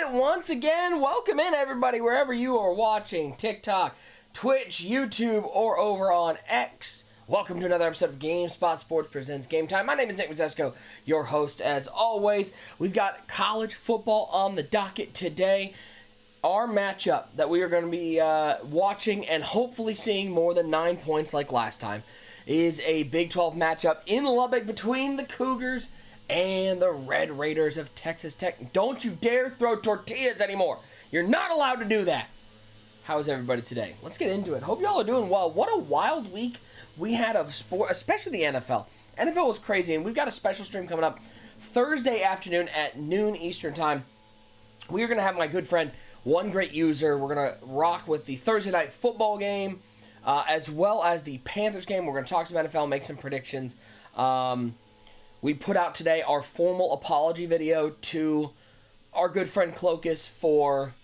it once again. Welcome in, everybody, wherever you are watching. TikTok, Twitch, YouTube, or over on X. Welcome to another episode of GameSpot Sports Presents Game Time. My name is Nick Mazesco, your host as always. We've got college football on the docket today. Our matchup that we are going to be watching and hopefully seeing more than 9 points like last time is a Big 12 matchup in Lubbock between the Cougars and the Red Raiders of Texas Tech. Don't you dare throw tortillas anymore. You're not allowed to do that. How is everybody today? Let's get into it. Hope y'all are doing well. What a wild week we had of sport, especially the NFL. NFL was crazy, and we've got a special stream coming up Thursday afternoon at noon Eastern time. We are going to have my good friend, One Great User. We're going to rock with the Thursday night football game, as well as the Panthers game. We're going to talk some NFL, make some predictions. We put out today our formal apology video to our good friend Cloacus for...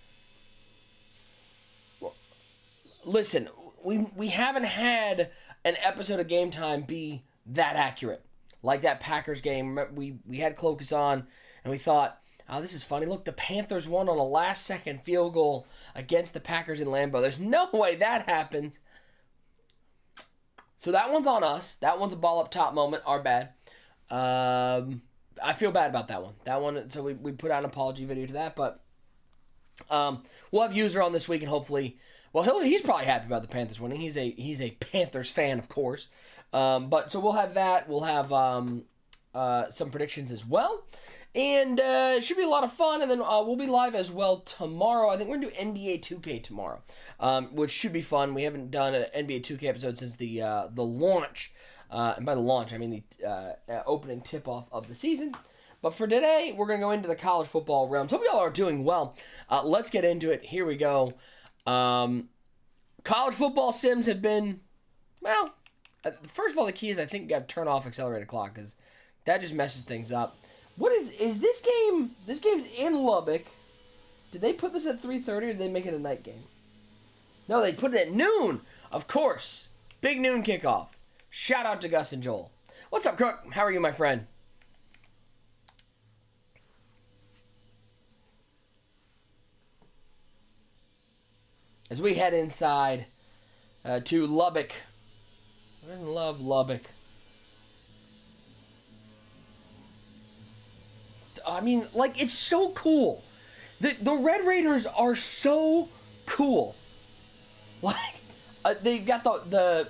Listen, we haven't had an episode of Game Time be that accurate. Like that Packers game. We had Cloacus on, and we thought, oh, this is funny. Look, the Panthers won on a last-second field goal against the Packers in Lambeau. There's no way that happens. So that one's on us. That one's a ball-up-top moment. Our bad. I feel bad about that one. So we put out an apology video to that, but we'll have User on this week, and hopefully... Well, he's probably happy about the Panthers winning. He's a Panthers fan, of course. But so we'll have that. We'll have some predictions as well. And it should be a lot of fun. And then we'll be live as well tomorrow. I think we're going to do NBA 2K tomorrow, which should be fun. We haven't done an NBA 2K episode since the launch. And by the launch, I mean the opening tip-off of the season. But for today, we're going to go into the college football realms. Hope y'all are doing well. Let's get into it. Here we go. College football sims have been, well, first of all, the key is I think you got to turn off accelerated clock because that just messes things up. What is this game? This game's in Lubbock. Did they put this at 3:30 or did they make it a night game? No, they put it at noon. Of course. Big noon kickoff. Shout out to Gus and Joel. What's up, Cook? How are you, my friend? As we head inside to Lubbock. I love Lubbock. I mean, like, it's so cool. The Red Raiders are so cool. Like, they've got the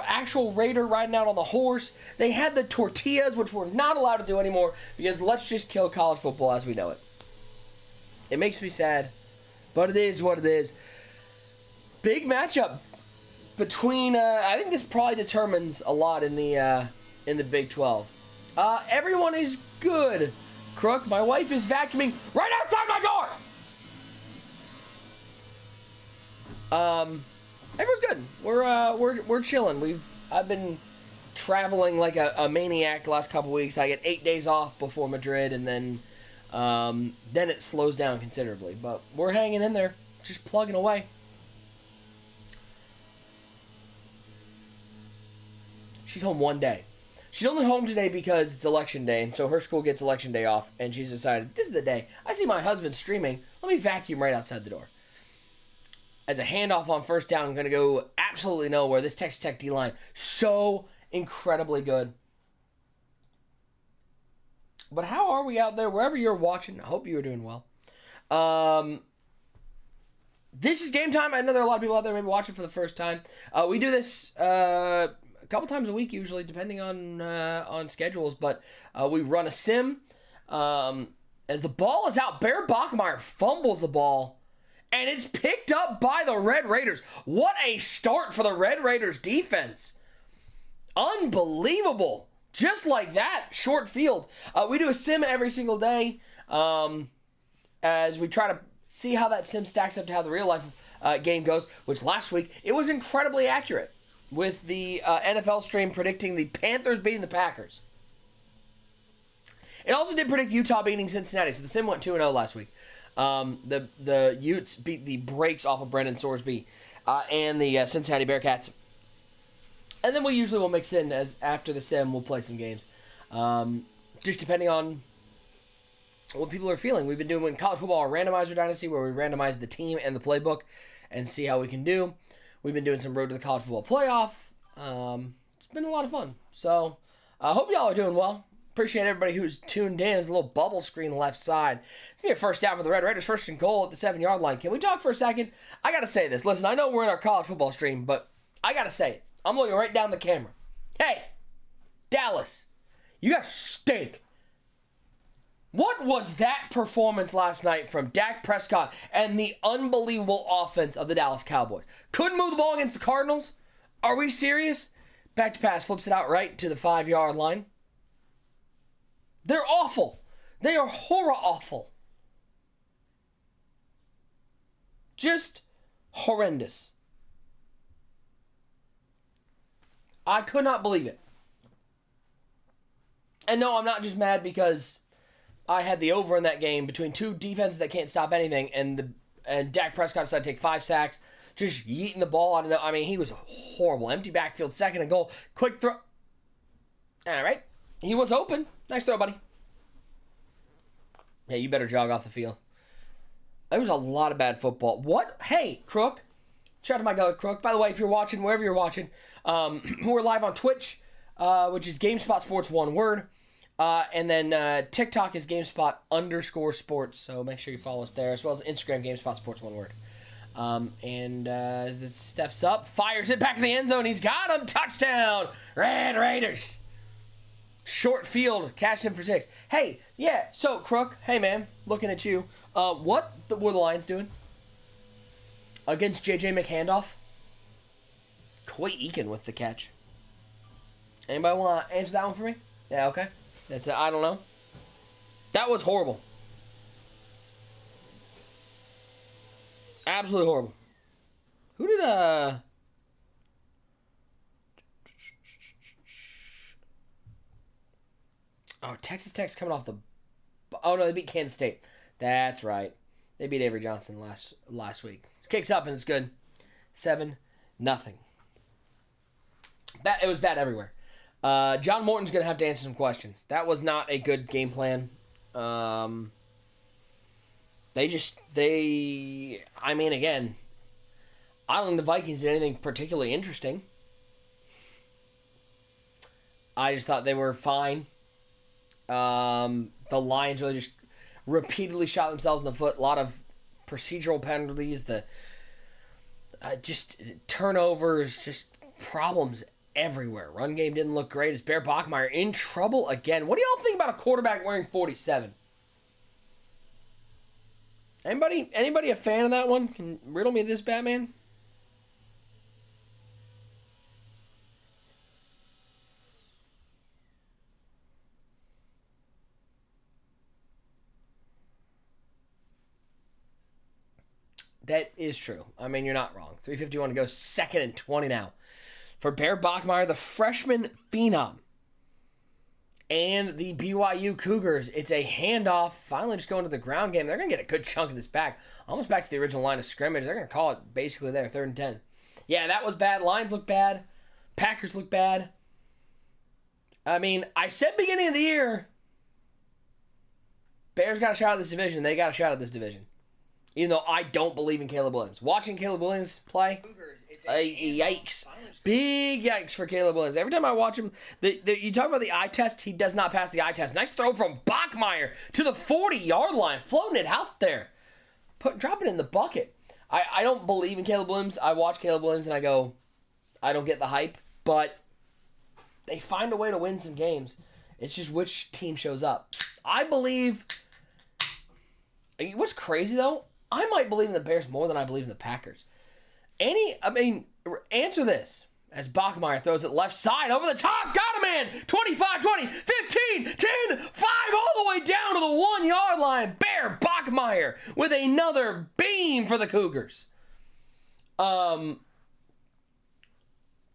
actual Raider riding out on the horse. They had the tortillas, which we're not allowed to do anymore because let's just kill college football as we know it. It makes me sad. But it is what it is. Big matchup between. I think this probably determines a lot in the Big 12. Everyone is good. Crook, my wife is vacuuming right outside my door. Everyone's good. We're chilling. I've been traveling like a maniac the last couple weeks. I get 8 days off before Madrid, and then it slows down considerably. But we're hanging in there, just plugging away. She's home one day. She's only home today because it's election day, and so her school gets election day off, and she's decided, this is the day. I see my husband streaming. Let me vacuum right outside the door. As a handoff on first down, I'm going to go absolutely nowhere. This Texas Tech D-line, so incredibly good. But how are we out there? Wherever you're watching, I hope you are doing well. This is Game Time. I know there are a lot of people out there maybe watching for the first time. We do this a couple times a week usually, depending on schedules. But we run a sim. As the ball is out, Bear Bachmeier fumbles the ball. And it's picked up by the Red Raiders. What a start for the Red Raiders defense. Unbelievable. Just like that, short field. We do a sim every single day as we try to see how that sim stacks up to how the real life game goes, which last week, it was incredibly accurate with the NFL stream predicting the Panthers beating the Packers. It also did predict Utah beating Cincinnati, so the sim went 2-0 last week. The Utes beat the brakes off of Brendan Sorsby and the Cincinnati Bearcats. And then we usually will mix in, as after the sim, we'll play some games. Just depending on what people are feeling. We've been doing college football randomizer dynasty where we randomize the team and the playbook and see how we can do. We've been doing some road to the college football playoff. It's been a lot of fun. So I hope y'all are doing well. Appreciate everybody who's tuned in. There's a little bubble screen left side. It's going to be a first down for the Red Raiders. First and goal at the 7-yard line. Can we talk for a second? I got to say this. Listen, I know we're in our college football stream, but I got to say it. I'm looking right down the camera. Hey, Dallas, you guys stink. What was that performance last night from Dak Prescott and the unbelievable offense of the Dallas Cowboys? Couldn't move the ball against the Cardinals? Are we serious? Back to pass, flips it out right to the 5-yard line. They're awful. They are horror awful. Just horrendous. I could not believe it. And no, I'm not just mad because I had the over in that game between two defenses that can't stop anything, and Dak Prescott decided to take 5 sacks, just yeeting the ball. I mean, he was horrible. Empty backfield, second and goal, quick throw. All right. He was open. Nice throw, buddy. Hey, you better jog off the field. There was a lot of bad football. What? Hey, Crook. Shout out to my guy, Crook. By the way, if you're watching, wherever you're watching, we're live on Twitch, which is GameSpot Sports, one word. And then TikTok is GameSpot_sports. So make sure you follow us there, as well as Instagram, GameSpot Sports, one word. As this steps up, fires it back in the end zone. He's got him. Touchdown. Red Raiders. Short field, catch him for 6. Hey, yeah, so, Crook, hey, man, looking at you. What were the Lions doing against J.J. McHandoff? Coy Eakin with the catch. Anybody want to answer that one for me? Yeah, okay. That's it. I don't know. That was horrible. Absolutely horrible. Who did, Oh, Texas Tech's coming off the... Oh, no, they beat Kansas State. That's right. They beat Avery Johnson last week. This kicks up, and it's good. 7-0. It was bad everywhere. John Morton's going to have to answer some questions. That was not a good game plan. I mean, again, I don't think the Vikings did anything particularly interesting. I just thought they were fine. The Lions really just repeatedly shot themselves in the foot. A lot of procedural penalties, just turnovers, just problems everywhere. Run game didn't look great. Is Bear Bachmeier in trouble again? What do y'all think about a quarterback wearing 47? Anybody a fan of that one? Can riddle me this, Batman? That is true. I mean, you're not wrong. 3:51 to go. 2nd and 20 now for Bear Bachmeier, the freshman phenom, and the BYU Cougars. It's a handoff. Finally just going to the ground game. They're going to get a good chunk of this back. Almost back to the original line of scrimmage. They're going to call it basically there, 3rd and 10. Yeah, that was bad. Lions look bad. Packers look bad. I mean, I said beginning of the year, Bears got a shot at this division. They got a shot at this division. Even though I don't believe in Caleb Williams. Watching Caleb Williams play, yikes. Big yikes for Caleb Williams. Every time I watch him, you talk about the eye test, he does not pass the eye test. Nice throw from Bachmeier to the 40-yard line, floating it out there. Drop it in the bucket. I don't believe in Caleb Williams. I watch Caleb Williams and I go, I don't get the hype. But they find a way to win some games. It's just which team shows up. I believe... What's crazy, though? I might believe in the Bears more than I believe in the Packers. Answer this. As Bachmeier throws it left side over the top. Got him, man. 25, 20, 15, 10, 5, all the way down to the 1-yard line. Bear Bachmeier with another beam for the Cougars. Have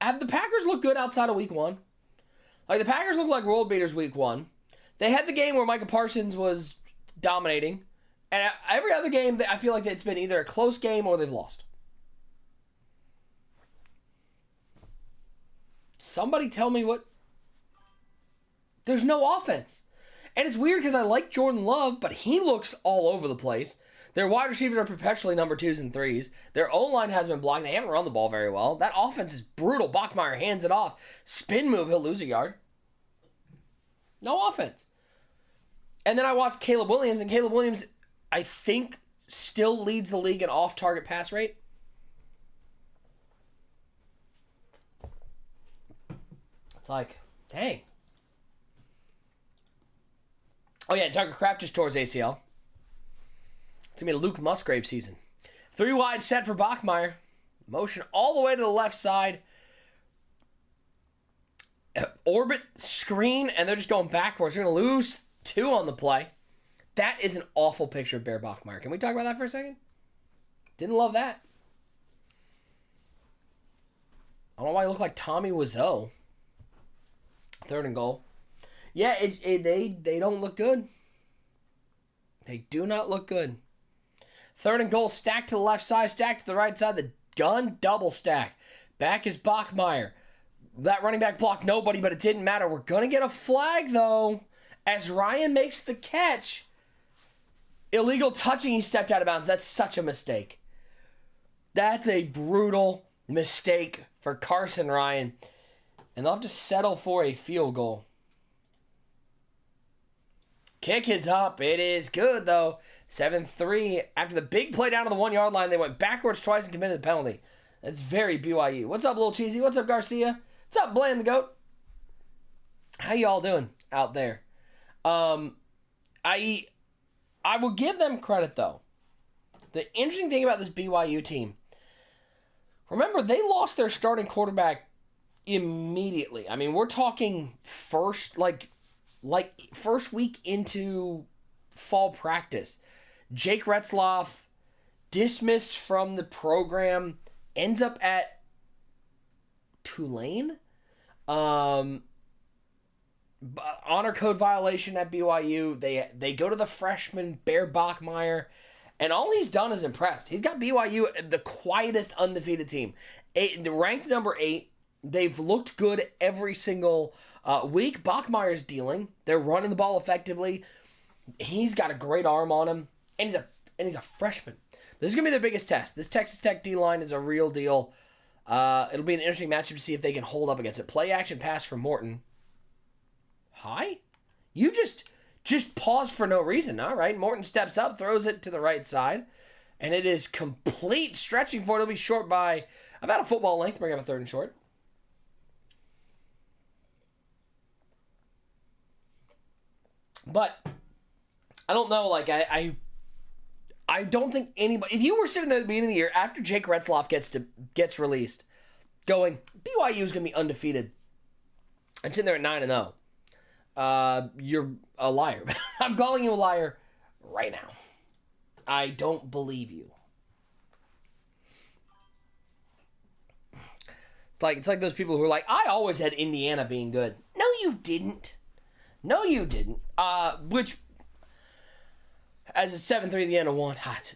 the Packers looked good outside of week 1? Like, the Packers looked like world beaters week 1. They had the game where Micah Parsons was dominating. And every other game, I feel like it's been either a close game or they've lost. Somebody tell me what... There's no offense. And it's weird because I like Jordan Love, but he looks all over the place. Their wide receivers are perpetually number 2s and 3s. Their O-line has been blocked. They haven't run the ball very well. That offense is brutal. Bachmeier hands it off. Spin move, he'll lose a yard. No offense. And then I watched Caleb Williams, and Caleb Williams, I think, still leads the league in off-target pass rate. It's like, dang. Oh, yeah, Tucker Kraft just tore his ACL. It's going to be a Luke Musgrave season. 3 wide set for Bachmeier. Motion all the way to the left side. Orbit, screen, and they're just going backwards. They're going to lose 2 on the play. That is an awful picture of Bear Bachmeier. Can we talk about that for a second? Didn't love that. I don't know why he looked like Tommy Wiseau. 3rd and goal. Yeah, they don't look good. They do not look good. 3rd and goal, stacked to the left side, stacked to the right side. The gun double stack. Back is Bachmeier. That running back blocked nobody, but it didn't matter. We're going to get a flag, though, as Ryan makes the catch. Illegal touching, he stepped out of bounds. That's such a mistake. That's a brutal mistake for Carson Ryan. And they'll have to settle for a field goal. Kick is up. It is good, though. 7-3. After the big play down to the 1-yard line, they went backwards twice and committed the penalty. That's very BYU. What's up, Lil Cheesy? What's up, Garcia? What's up, Bland the Goat? How y'all doing out there? I will give them credit, though. The interesting thing about this BYU team, remember, they lost their starting quarterback immediately. I mean, we're talking first week into fall practice. Jake Retzloff, dismissed from the program, ends up at Tulane. Honor code violation at BYU. They go to the freshman Bear Bachmeier, and all he's done is impressed. He's got BYU the quietest undefeated team, ranked number 8. They've looked good every single week. Bachmeier's dealing. They're running the ball effectively. He's got a great arm on him, and he's a freshman. This is gonna be their biggest test. This Texas Tech D-line is a real deal. It'll be an interesting matchup to see if they can hold up against it. Play action pass for Morton. Hi? You just pause for no reason, all right? Morton steps up, throws it to the right side, and it is complete stretching for it. It'll be short by about a football length. Bring up a 3rd and short. But I don't know, like I don't think anybody, if you were sitting there at the beginning of the year after Jake Retzloff gets released, going, BYU is going to be undefeated, and sitting there at 9-0, you're a liar. I'm calling you a liar right now. I don't believe you. It's like those people who are like, I always had Indiana being good. No, you didn't. No, you didn't. Which, as a 7-3 at the end of one, hot.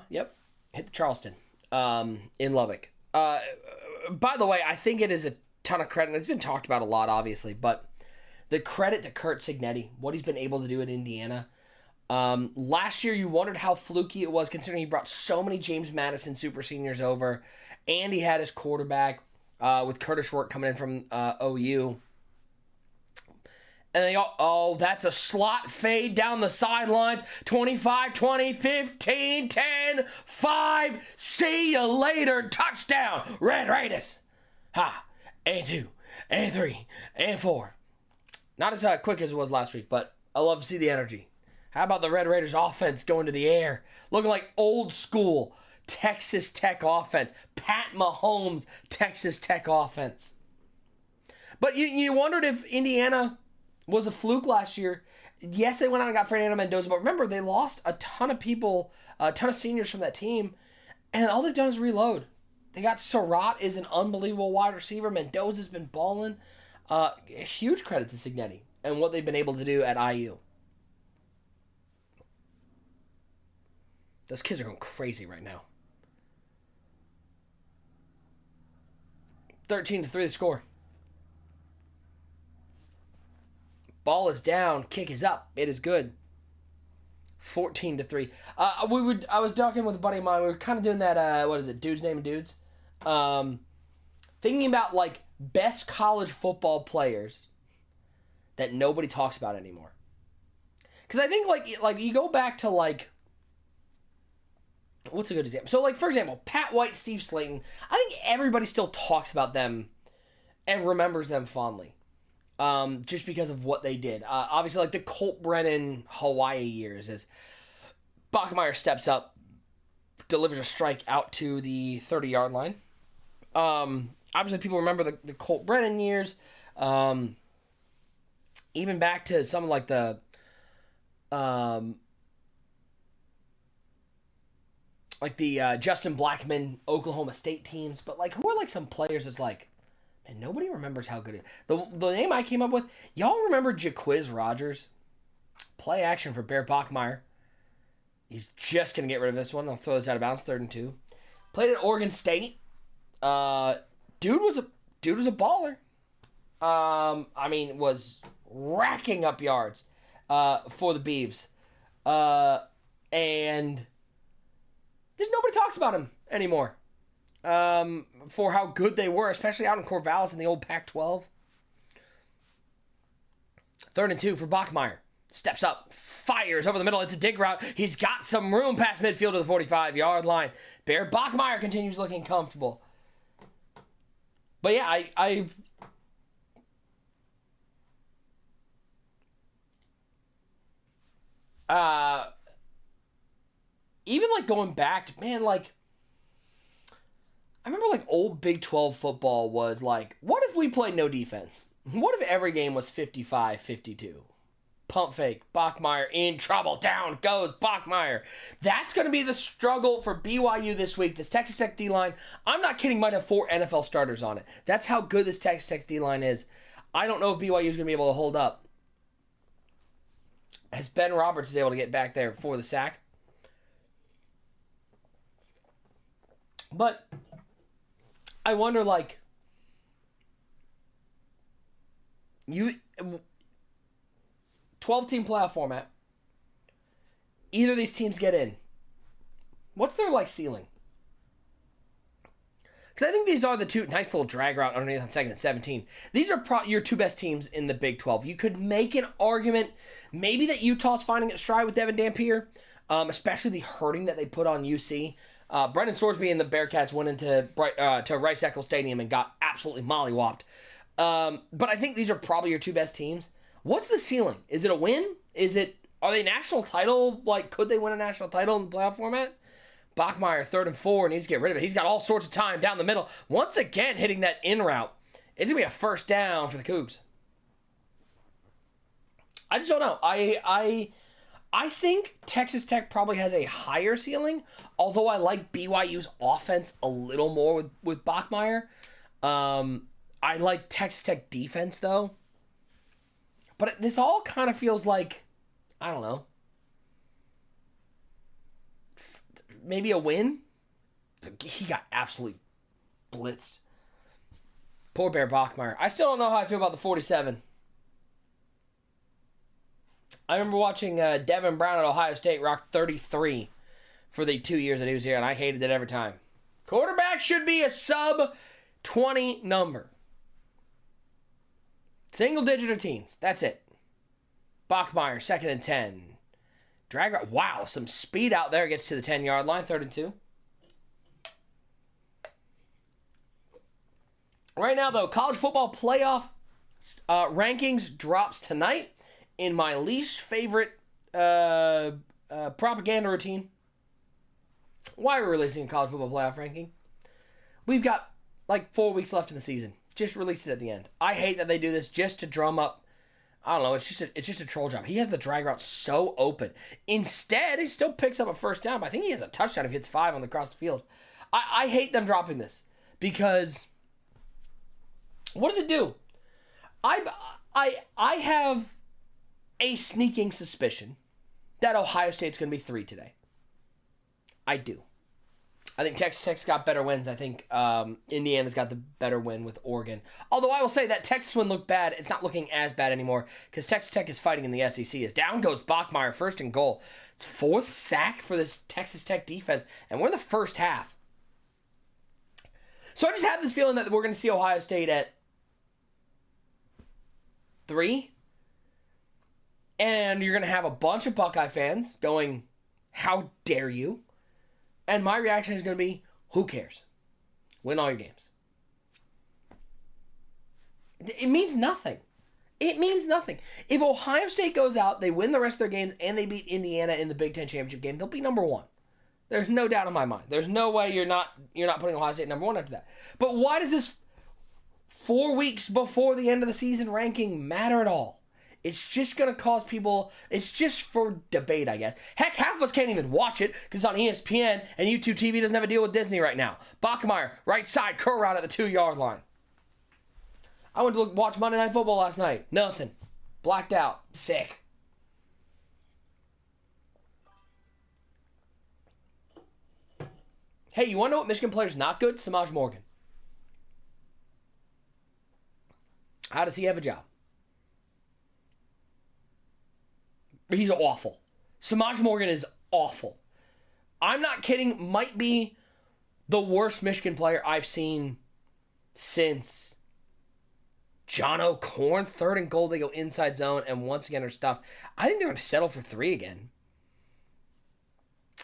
Yep. Hit the Charleston in Lubbock. By the way, I think it is a ton of credit. It's been talked about a lot, obviously, but the credit to Kurt Cignetti, what he's been able to do at Indiana. Last year, you wondered how fluky it was, considering he brought so many James Madison super seniors over, and he had his quarterback with Curtis Work coming in from OU. And they all, that's a slot fade down the sidelines. 25, 20, 15, 10, 5. See you later. Touchdown. Red Raiders. Ha. And 2, and 3, and 4. Not as quick as it was last week, but I love to see the energy. How about the Red Raiders offense going to the air? Looking like old school Texas Tech offense. Pat Mahomes Texas Tech offense. But you wondered if Indiana was a fluke last year. Yes, they went out and got Fernando Mendoza, but remember, they lost a ton of people, a ton of seniors from that team, and all they've done is reload. They got Surratt is an unbelievable wide receiver. Mendoza's been balling. Huge credit to Cignetti and what they've been able to do at IU. Those kids are going crazy right now. 13-3 the score. Ball is down. Kick is up. It is good. 14-3. I was talking with a buddy of mine. We were kind of doing that. What is it? Dudes naming dudes. Thinking about like best college football players that nobody talks about anymore. Because I think like you go back to like, what's a good example? So like for example, Pat White, Steve Slayton. I think everybody still talks about them and remembers them fondly. Just because of what they did. Obviously, like the Colt Brennan Hawaii years, as Bachmeier steps up, delivers a strike out to the 30-yard line. Obviously, people remember the Colt Brennan years. Even back to some like the Justin Blackman Oklahoma State teams. But like, who are like some players that's like, and nobody remembers how good it is. The name I came up with, y'all remember Jaquiz Rogers? Play action for Bear Bachmeier. He's just going to get rid of this one. I'll throw this out of bounds, 3rd and 2. Played at Oregon State. Dude was a baller. I mean, was racking up yards for the Beavs. And just nobody talks about him anymore. For how good they were, especially out in Corvallis in the old Pac-12. 3rd and 2 for Bachmeier. Steps up, fires over the middle. It's a dig route. He's got some room past midfield to the 45-yard line. Bear Bachmeier continues looking comfortable. But yeah, I even like going back to, man, like, I remember like old Big 12 football was like, what if we played no defense? What if every game was 55-52? Pump fake, Bachmeier in trouble, down goes Bachmeier. That's going to be the struggle for BYU this week. This Texas Tech D-line, I'm not kidding, might have 4 NFL starters on it. That's how good this Texas Tech D-line is. I don't know if BYU is going to be able to hold up, as Ben Roberts is able to get back there for the sack. But I wonder, like, 12-team playoff format. Either of these teams get in. What's their, like, ceiling? Because I think these are the two, nice little drag route underneath on 2nd and 17. These are your 2 best teams in the Big 12. You could make an argument, maybe that Utah's finding its stride with Devin Dampier, especially the hurting that they put on UC. Brendan Sorsby and the Bearcats went into to Rice-Eccles Stadium and got absolutely mollywopped. But I think these are probably your 2 best teams. What's the ceiling? Is it a win? Are they national title? Like, could they win a national title in the playoff format? Bachmeier, 3rd and 4, needs to get rid of it. He's got all sorts of time down the middle. Once again, hitting that in route. It's going to be a first down for the Cougs. I just don't know. I think Texas Tech probably has a higher ceiling, although I like BYU's offense a little more with Bachmeier. I like Texas Tech defense, though. But this all kind of feels like, I don't know, maybe a win? He got absolutely blitzed. Poor Bear Bachmeier. I still don't know how I feel about the 47. I remember watching Devin Brown at Ohio State rock 33 for the 2 years that he was here, and I hated it every time. Quarterback should be a sub-20 number. Single digit or teens. That's it. Bachmeier, 2nd and 10. Drag route. Wow, some speed out there. Gets to the 10-yard line, 3rd and 2. Right now, though, college football playoff rankings drops tonight in my least favorite propaganda routine. Why are we releasing a college football playoff ranking? We've got like 4 weeks left in the season. Just release it at the end. I hate that they do this just to drum up. I don't know. It's just a troll job. He has the drag route so open. Instead, he still picks up a first down. But I think he has a touchdown if he hits 5 on the across the field. I hate them dropping this because what does it do? I have a sneaking suspicion that Ohio State's going to be 3 today. I do. I think Texas Tech's got better wins. I think Indiana's got the better win with Oregon. Although I will say that Texas win looked bad. It's not looking as bad anymore because Texas Tech is fighting in the SEC. As down goes Bachmeier, first and goal. It's fourth sack for this Texas Tech defense, and we're in the first half. So I just have this feeling that we're going to see Ohio State at 3. And you're going to have a bunch of Buckeye fans going, how dare you? And my reaction is going to be, who cares? Win all your games. It means nothing. It means nothing. If Ohio State goes out, they win the rest of their games, and they beat Indiana in the Big Ten championship game, they'll be number 1. There's no doubt in my mind. There's no way you're not putting Ohio State number 1 after that. But why does this 4 weeks before the end of the season ranking matter at all? It's just going to cause people, it's just for debate, I guess. Heck, half of us can't even watch it because it's on ESPN and YouTube TV doesn't have a deal with Disney right now. Bachmeier, right side, curl route at the 2-yard line. I went to watch Monday Night Football last night. Nothing. Blacked out. Sick. Hey, you want to know what Michigan player's not good? Samaj Morgan. How does he have a job? He's awful. Samaj Morgan is awful. I'm not kidding. Might be the worst Michigan player I've seen since John O'Korn. 3rd and goal, they go inside zone, and once again are stuffed. I think they're going to settle for 3 again.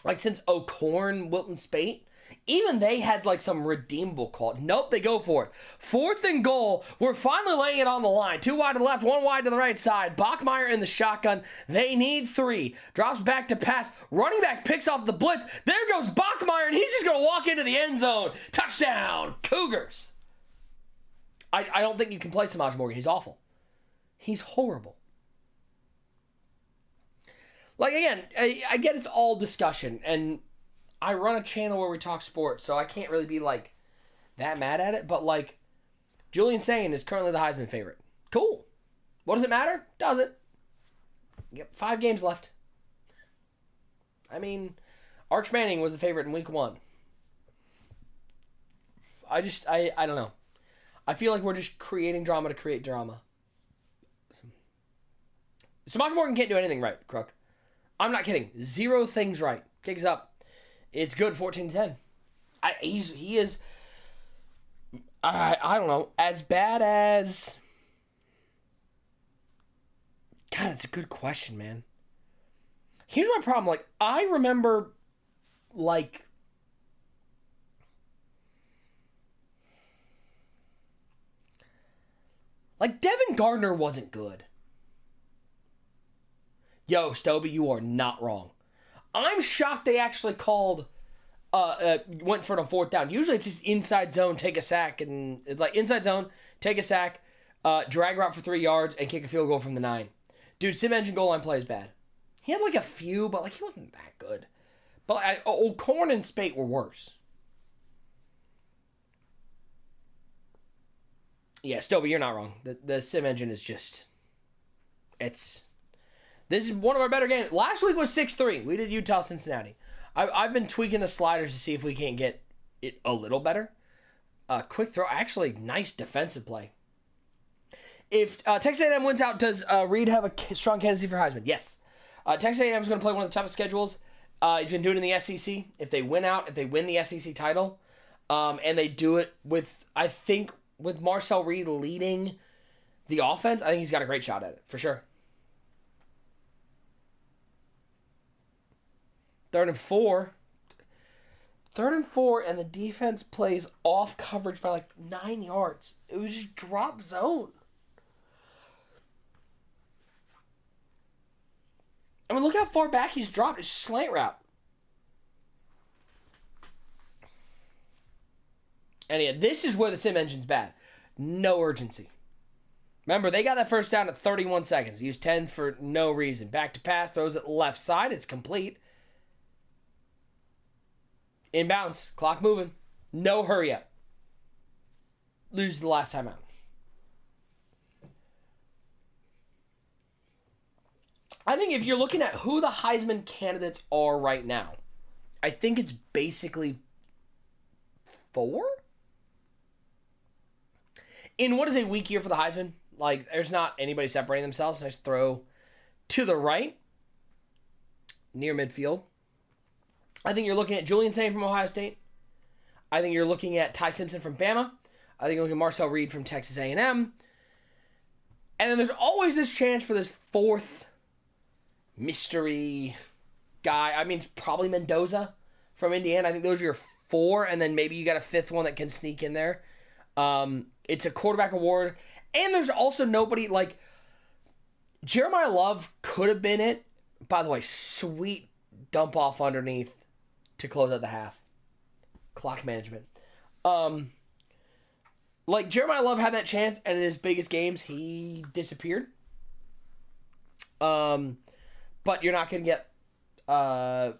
Like since O'Korn, Wilton Spate, even they had like some redeemable quality. Nope, they go for it. 4th and goal. We're finally laying it on the line. 2 wide to the left, 1 wide to the right side. Bachmeier in the shotgun. They need 3. Drops back to pass. Running back picks off the blitz. There goes Bachmeier, and he's just going to walk into the end zone. Touchdown, Cougars. I don't think you can play Samaj Morgan. He's awful. He's horrible. Like, again, I get it's all discussion, and I run a channel where we talk sports, so I can't really be, like, that mad at it. But, like, Julian Sain is currently the Heisman favorite. Cool. What does it matter? Doesn't. Yep, 5 games left. I mean, Arch Manning was the favorite in week 1. I don't know. I feel like we're just creating drama to create drama. Samaj Morgan can't do anything right, Crook. I'm not kidding. 0 things right. Kicks up. It's good, 14-10. He is, I don't know, as bad as... God, that's a good question, man. Here's my problem. Like, I remember, like... Like, Devin Gardner wasn't good. Yo, Stoby, you are not wrong. I'm shocked they actually called, went for it on 4th down. Usually it's just inside zone, take a sack, and it's like inside zone, take a sack, drag route for 3 yards, and kick a field goal from the 9. Dude, Sim Engine goal line play is bad. He had like a few, but like he wasn't that good. But like, O'Korn and Spate were worse. Yeah, Stoby, you're not wrong. The Sim Engine is just, this is one of our better games. Last week was 6-3. We did Utah, Cincinnati. I've been tweaking the sliders to see if we can't get it a little better. Quick throw. Actually, nice defensive play. If Texas A&M wins out, does Reed have a strong candidacy for Heisman? Yes. Texas A&M is going to play one of the toughest schedules. He's going to do it in the SEC. If they win out, if they win the SEC title, and they do it with, I think, with Marcel Reed leading the offense, I think he's got a great shot at it, for sure. 3rd and 4. 3rd and 4, and the defense plays off coverage by like 9 yards. It was just drop zone. I mean, look how far back he's dropped. It's slant route. And yeah, this is where the Sim Engine's bad. No urgency. Remember, they got that first down at 31 seconds. Used 10 for no reason. Back to pass, throws it left side. It's complete. Inbounds. Clock moving. No hurry up. Lose the last time out. I think if you're looking at who the Heisman candidates are right now, I think it's basically 4? In what is a weak year for the Heisman, like, there's not anybody separating themselves. Nice throw to the right, near midfield. I think you're looking at Julian Sain from Ohio State. I think you're looking at Ty Simpson from Bama. I think you're looking at Marcel Reed from Texas A&M. And then there's always this chance for this fourth mystery guy. I mean, it's probably Mendoza from Indiana. I think those are your 4, and then maybe you got a 5th one that can sneak in there. It's a quarterback award. And there's also nobody, like, Jeremiah Love could have been it. By the way, sweet dump off underneath to close out the half. Clock management. Like, Jeremiah Love had that chance, and in his biggest games, he disappeared. But you're not going to get... I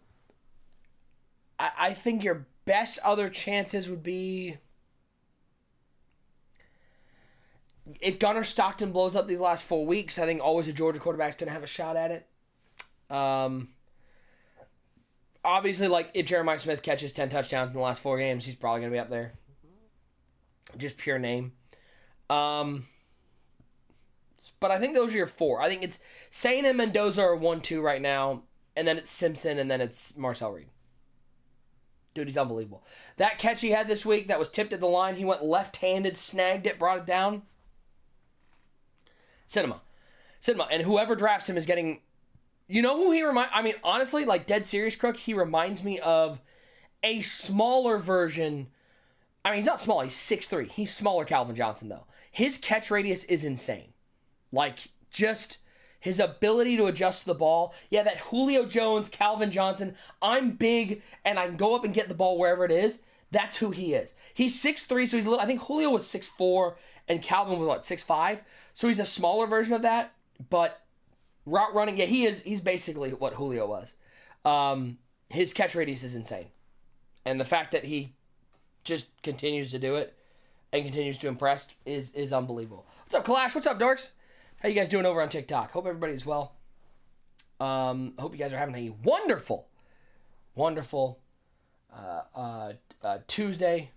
think your best other chances would be... If Gunnar Stockton blows up these last 4 weeks, I think always a Georgia quarterback's going to have a shot at it. Obviously, like, if Jeremiah Smith catches 10 touchdowns in the last 4 games, he's probably going to be up there. Just pure name. But I think those are your 4. I think it's Sain and Mendoza are 1-2 right now, and then it's Simpson, and then it's Marcel Reed. Dude, he's unbelievable. That catch he had this week that was tipped at the line, he went left-handed, snagged it, brought it down. Cinema. And whoever drafts him is getting... You know who he reminds... I mean, honestly, like, dead serious, Crook, he reminds me of a smaller version... I mean, he's not small. He's 6'3". He's smaller Calvin Johnson, though. His catch radius is insane. Like, just his ability to adjust to the ball. Yeah, that Julio Jones, Calvin Johnson, I'm big, and I can go up and get the ball wherever it is. That's who he is. He's 6'3", so he's a little... I think Julio was 6'4", and Calvin was, 6'5"? So he's a smaller version of that, but route running, yeah, he's basically what Julio was. His catch radius is insane. And the fact that he just continues to do it and continues to impress is unbelievable. What's up, Kalash? What's up, dorks? How you guys doing over on TikTok? Hope everybody's well. Hope you guys are having a wonderful Tuesday.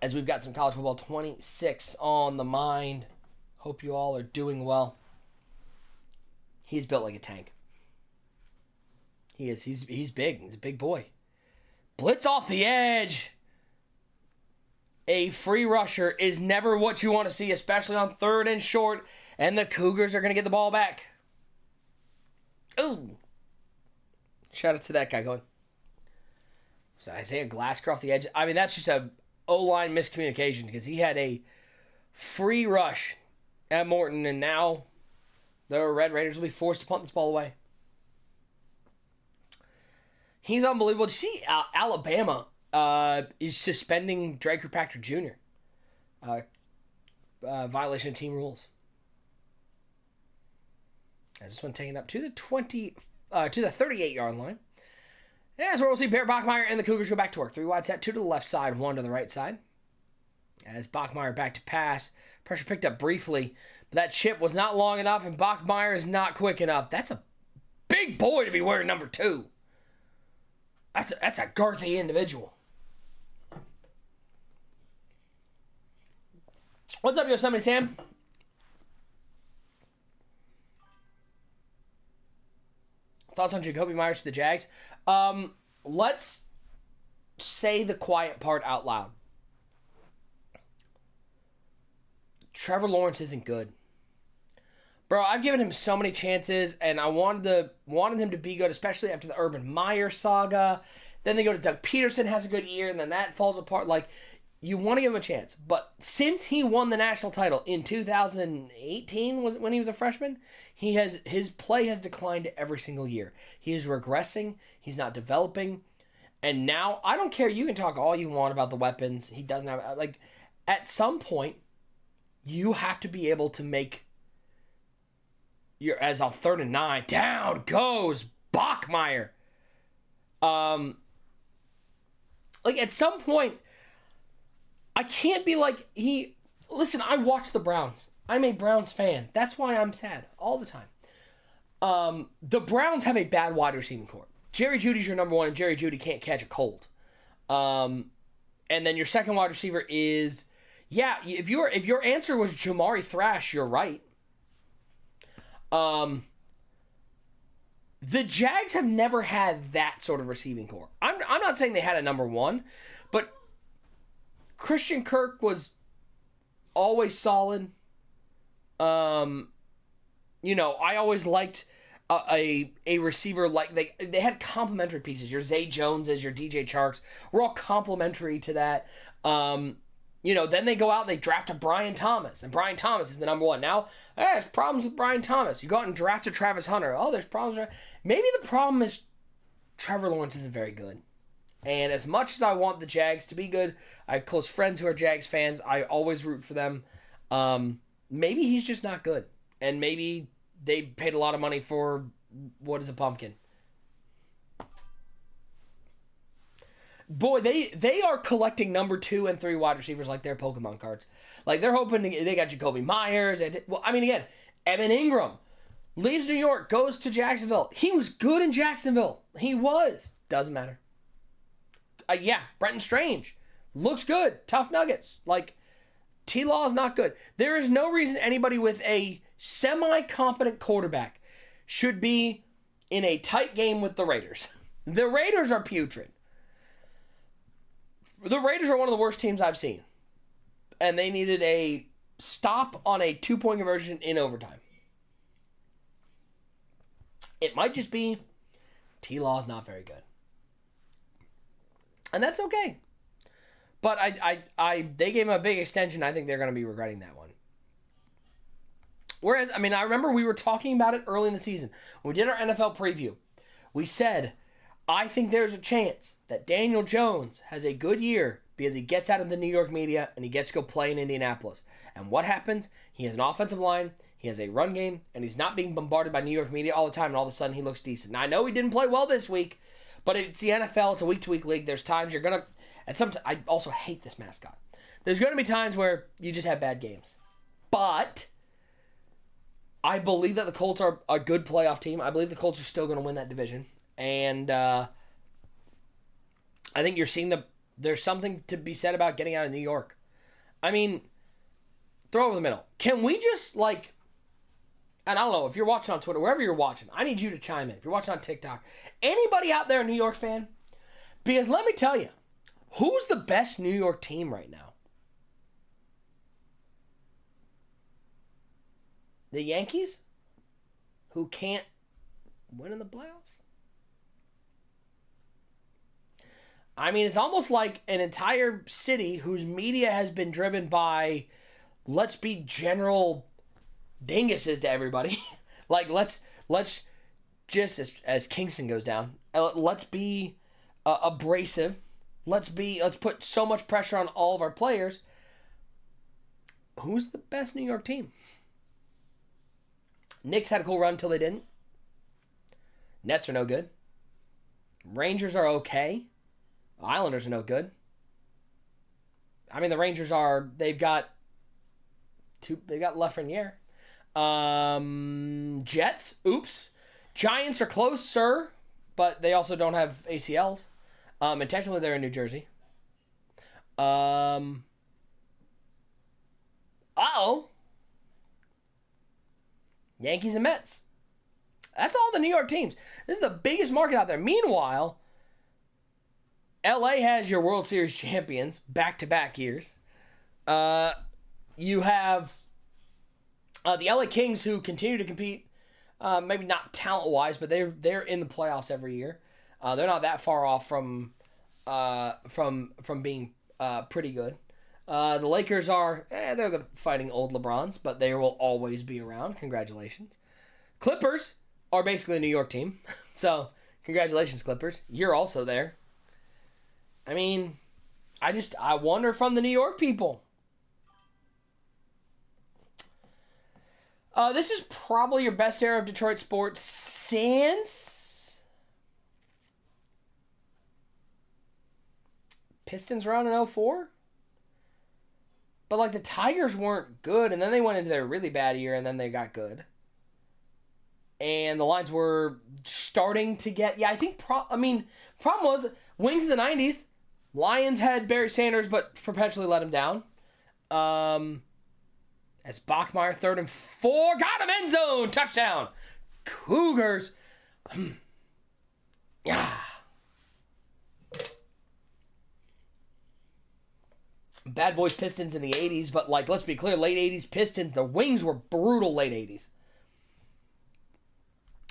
As we've got some college football 26 on the mind. Hope you all are doing well. He's built like a tank. He is. He's big. He's a big boy. Blitz off the edge. A free rusher is never what you want to see, especially on 3rd and short, and the Cougars are going to get the ball back. Ooh. Shout out to that guy going. So Isaiah Glasgow off the edge. I mean, that's just a O-line miscommunication because he had a free rush at Morton, and now the Red Raiders will be forced to punt this ball away. He's unbelievable. Did you see Alabama is suspending Dre Kirkpatrick Jr. Violation of team rules. As this one taken up to the 38-yard line. Yeah, that's where we'll see Bear Bachmeier and the Cougars go back to work. 3 wide set, 2 to the left side, 1 to the right side. As Bachmeier back to pass. Pressure picked up briefly, but that chip was not long enough, and Bachmeier is not quick enough. That's a big boy to be wearing number 2. That's a girthy individual. What's up, Yosemite Sam? Thoughts on Jacoby Myers to the Jags? Let's say the quiet part out loud. Trevor Lawrence isn't good. Bro, I've given him so many chances, and I wanted him to be good, especially after the Urban Meyer saga. Then they go to Doug Peterson, has a good year, and then that falls apart. Like, you want to give him a chance. But since he won the national title in 2018, was it when he was a freshman? His play has declined every single year. He is regressing. He's not developing. And now, I don't care. You can talk all you want about the weapons. He doesn't have... Like, at some point, you have to be able to make... As a 3rd and 9, down goes Bachmeier. Like, at some point, I can't be like, listen, I watch the Browns. I'm a Browns fan. That's why I'm sad all the time. The Browns have a bad wide receiving corps. Jerry Jeudy's your number one, and Jerry Jeudy can't catch a cold. And then your second wide receiver is, if your answer was Jamari Thrash, you're right. The Jags have never had that sort of receiving core. I'm not saying they had a number one, but Christian Kirk was always solid. I always liked a receiver like they had complementary pieces. Your Zay Joneses, your DJ Charks were all complementary to that. Then they go out and they draft a Brian Thomas, and Brian Thomas is the number one. Now, there's problems with Brian Thomas. You go out and draft a Travis Hunter. Oh, there's problems. Maybe the problem is Trevor Lawrence isn't very good. And as much as I want the Jags to be good, I have close friends who are Jags fans. I always root for them. Maybe he's just not good. And maybe they paid a lot of money for what is a pumpkin. Boy, they are collecting number 2 and 3 wide receivers like they're Pokemon cards. Like they're hoping they got Jacoby Myers. Evan Ingram leaves New York, goes to Jacksonville. He was good in Jacksonville. He was. Doesn't matter. Brenton Strange looks good. Tough Nuggets. Like T-Law is not good. There is no reason anybody with a semi-competent quarterback should be in a tight game with the Raiders. The Raiders are putrid. The Raiders are one of the worst teams I've seen. And they needed a stop on a 2-point conversion in overtime. It might just be T-Law is not very good. And that's okay. But they gave him a big extension. I think they're going to be regretting that one. Whereas, I remember we were talking about it early in the season. When we did our NFL preview, we said, I think there's a chance that Daniel Jones has a good year because he gets out of the New York media and he gets to go play in Indianapolis. And what happens? He has an offensive line, he has a run game, and he's not being bombarded by New York media all the time, and all of a sudden he looks decent. Now, I know he didn't play well this week, but it's the NFL. It's a week-to-week league. There's times you're going to... And sometimes I also hate this mascot. There's going to be times where you just have bad games. But I believe that the Colts are a good playoff team. I believe the Colts are still going to win that division. And I think you're seeing there's something to be said about getting out of New York. Throw over the middle. Can we just, and I don't know, if you're watching on Twitter, wherever you're watching, I need you to chime in. If you're watching on TikTok, anybody out there a New York fan? Because let me tell you, who's the best New York team right now? The Yankees? Who can't win in the playoffs? It's almost like an entire city whose media has been driven by, let's be general dinguses to everybody. Let's just, as Kingston goes down, let's be abrasive. Let's put so much pressure on all of our players. Who's the best New York team? Knicks had a cool run until they didn't. Nets are no good. Rangers are okay. Islanders are no good. The Rangers they've got Lafreniere. Jets, oops. Giants are close, sir, but they also don't have ACLs. And technically they're in New Jersey. Yankees and Mets. That's all the New York teams. This is the biggest market out there. Meanwhile, LA has your World Series champions back-to-back years. You have the LA Kings, who continue to compete, maybe not talent-wise, but they're in the playoffs every year. They're not that far off from being pretty good. The Lakers are they're the fighting old LeBrons, but they will always be around. Congratulations. Clippers are basically a New York team, so congratulations, Clippers. You're also there. I wonder from the New York people. This is probably your best era of Detroit sports since Pistons run in 2004. But the Tigers weren't good, and then they went into their really bad year, and then they got good. and the lines were starting to get. Yeah, I think. Problem was Wings in the '90s. Lions had Barry Sanders, but perpetually let him down. As Bachmeier 3rd and 4, got him, end zone, touchdown. Cougars. Yeah. Bad Boys Pistons in the 80s, but let's be clear, late 80s Pistons, the Wings were brutal late 80s.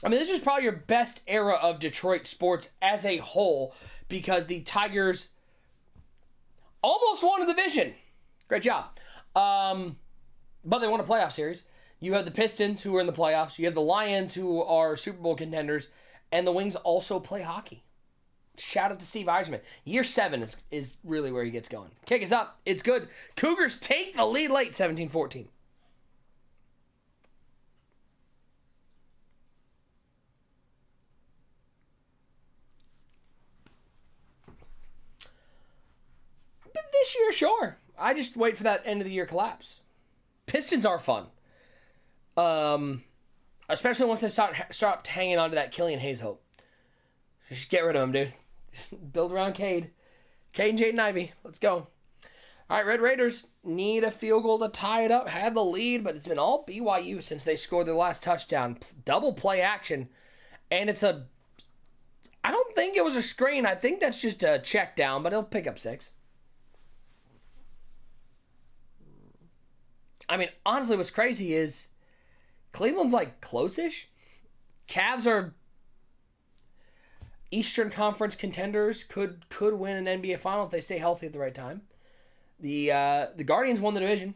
I mean, this is probably your best era of Detroit sports as a whole because the Tigers almost won a division. Great job. But they won a playoff series. You have the Pistons, who are in the playoffs. You have the Lions, who are Super Bowl contenders. And the Wings also play hockey. Shout out to Steve Eisman. Year 7 is really where he gets going. Kick us up. It's good. Cougars take the lead late, 17-14. But this year, sure. I just wait for that end of the year collapse. Pistons are fun. Especially once they stopped hanging on to that Killian Hayes hope. Just get rid of him, dude. Build around Cade. Cade and Jaden Ivey. Let's go. All right, Red Raiders need a field goal to tie it up. Had the lead, but it's been all BYU since they scored their last touchdown. Double play action. And I don't think it was a screen. I think that's just a check down, but he'll pick up 6. I mean, honestly, what's crazy is Cleveland's close-ish. Cavs are Eastern Conference contenders, could win an NBA final if they stay healthy at the right time. The Guardians won the division.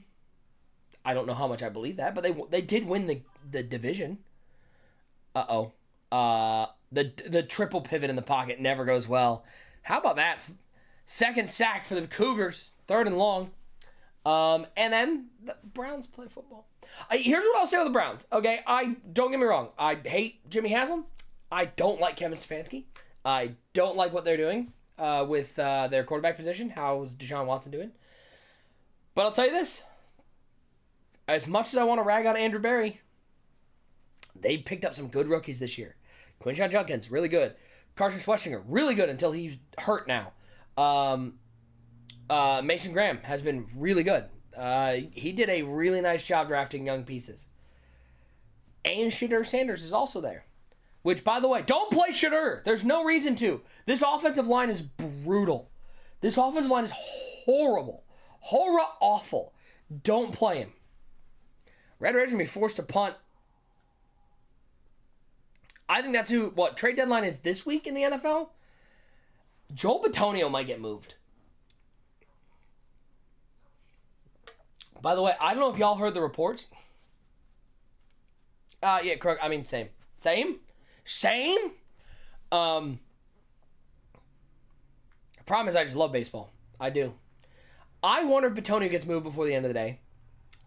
I don't know how much I believe that, but they did win the division. The triple pivot in the pocket never goes well. How about that? Second sack for the Cougars, 3rd and long. And then the Browns play football. Here's what I'll say with the Browns. Okay, don't get me wrong. I hate Jimmy Haslam. I don't like Kevin Stefanski. I don't like what they're doing with their quarterback position. How's Deshaun Watson doing? But I'll tell you this. As much as I want to rag on Andrew Berry, they picked up some good rookies this year. Quinshon Judkins, really good. Carson Schwessinger, really good until he's hurt now. Mason Graham has been really good. He did a really nice job drafting young pieces. And Shedeur Sanders is also there. Which, by the way, don't play Shedeur. There's no reason to. This offensive line is brutal. This offensive line is horrible. Awful. Don't play him. Red Raiders are going to be forced to punt. I think that's what trade deadline is this week in the NFL. Joel Bitonio might get moved. By the way, I don't know if y'all heard the reports. Yeah, correct. I mean, same. Problem is I just love baseball. I do. I wonder if Bitonio gets moved before the end of the day.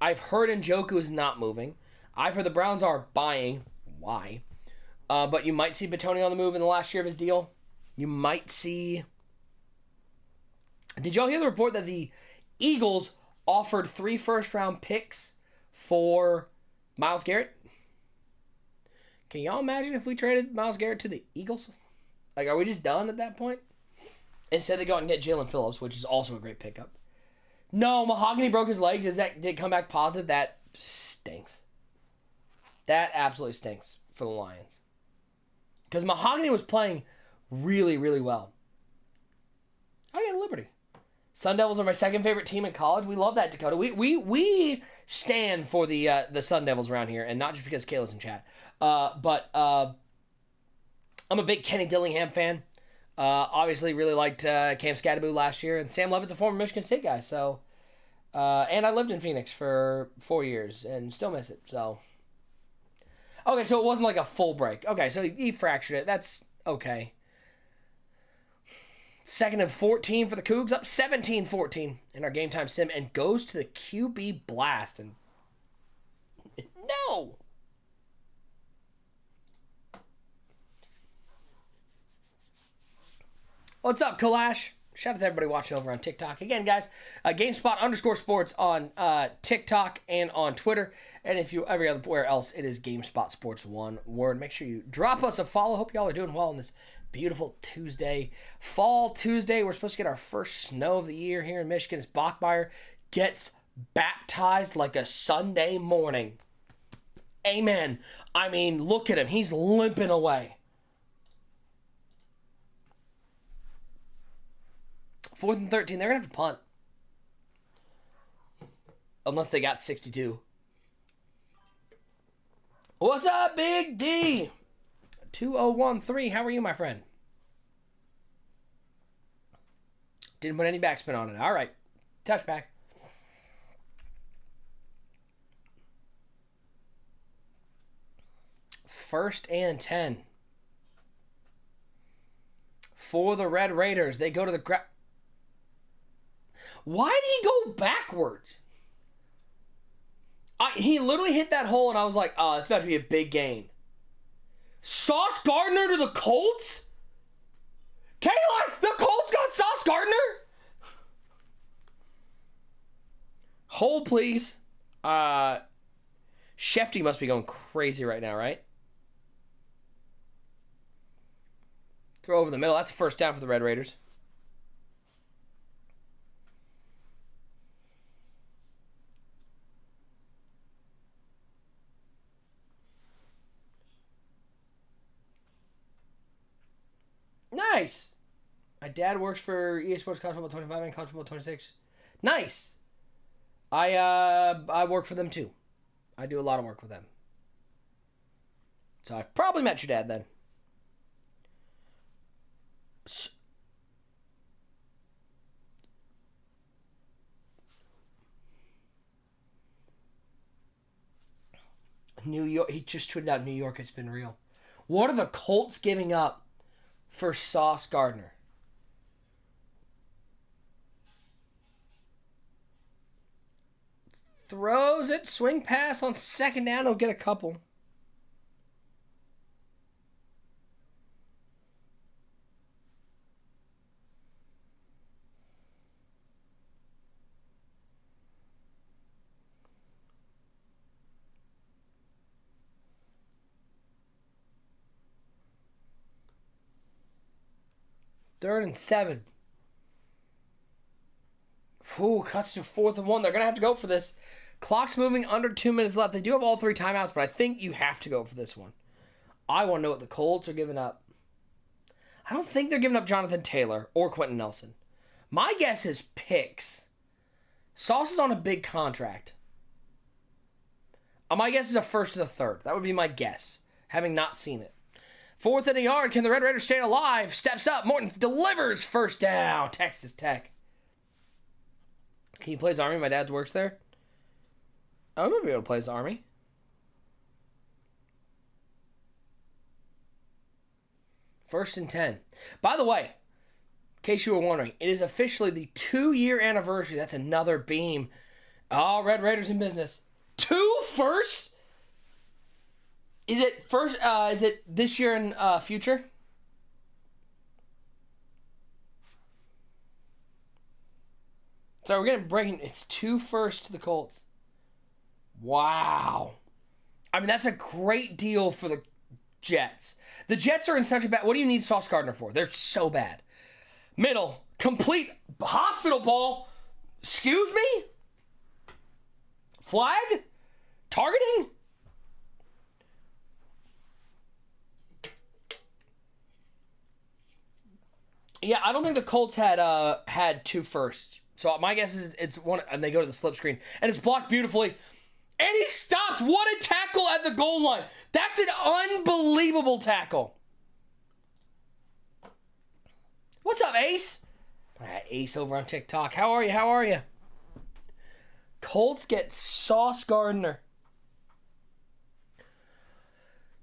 I've heard Njoku is not moving. I've heard the Browns are buying. Why? But you might see Bitonio on the move in the last year of his deal. You might see... Did y'all hear the report that the Eagles offered 3 first-round picks for Myles Garrett? Can y'all imagine if we traded Myles Garrett to the Eagles? Are we just done at that point? Instead, they go out and get Jalen Phillips, which is also a great pickup. No, Mahogany broke his leg. Did it come back positive? That stinks. That absolutely stinks for the Lions. Because Mahogany was playing really, really well. I get Liberty. Sun Devils are my second favorite team in college. We love that, Dakota. We stand for the Sun Devils around here, and not just because Kayla's in chat. But I'm a big Kenny Dillingham fan. Obviously, really liked Cam Scattaboo last year, and Sam Levitt's a former Michigan State guy. So, and I lived in Phoenix for 4 years and still miss it. So, okay, so it wasn't like a full break. Okay, so he fractured it. That's okay. 2nd and 14 for the Cougs, up 17-14 in our game time sim, and goes to the QB blast. And no! What's up, Kalash? Shout out to everybody watching over on TikTok. Again, guys, GameSpot_sports on TikTok and on Twitter. And if you everywhere else, it is GameSpot Sports, one word. Make sure you drop us a follow. Hope y'all are doing well on this beautiful Tuesday. Fall Tuesday. We're supposed to get our first snow of the year here in Michigan as Bachmeyer gets baptized like a Sunday morning. Amen. I mean, look at him. He's limping away. 4th and 13. They're going to have to punt. Unless they got 62. What's up, Big D? 2013. How are you, my friend? Didn't put any backspin on it. All right. Touchback. First and 10. For the Red Raiders. They go to the Why did he go backwards? He literally hit that hole, and I was like, oh, it's about to be a big gain. Sauce Gardner to the Colts? Kayla, the Colts got Sauce Gardner? Hold, please. Shefty must be going crazy right now, right? Throw over the middle. That's a first down for the Red Raiders. Nice. My dad works for EA Sports College Football 25 and College Football 26. Nice. I work for them too. I do a lot of work with them. So I probably met your dad then. New York. He just tweeted out New York. It's been real. What are the Colts giving up for Sauce Gardner? Throws it. Swing pass on second down. He'll get a couple. Third and 7. Ooh, cuts to 4th and 1. They're going to have to go for this. Clock's moving, under 2 minutes left. They do have all 3 timeouts, but I think you have to go for this one. I want to know what the Colts are giving up. I don't think they're giving up Jonathan Taylor or Quentin Nelson. My guess is picks. Sauce is on a big contract. My guess is a first and a third. That would be my guess, having not seen it. 4th and a yard. Can the Red Raiders stay alive? Steps up. Morton delivers first down. Texas Tech. He plays Army. My dad works there. I'm going to be able to play his Army. First and 10. By the way, in case you were wondering, it is officially the 2-year anniversary. That's another beam. Oh, Red Raiders in business. 2 firsts? Is it first? Is it this year and future? So we're getting breaking. It's 2 firsts to the Colts. Wow. I mean, that's a great deal for the Jets. The Jets are in such a bad. What do you need Sauce Gardner for? They're so bad. Middle, complete hospital ball. Excuse me? Flag? Targeting? Yeah, I don't think the Colts had 2 firsts. So my guess is it's one, and they go to the slip screen, and it's blocked beautifully. And he stopped. What a tackle at the goal line. That's an unbelievable tackle. What's up, Ace? Ace over on TikTok. How are you? How are you? Colts get Sauce Gardner.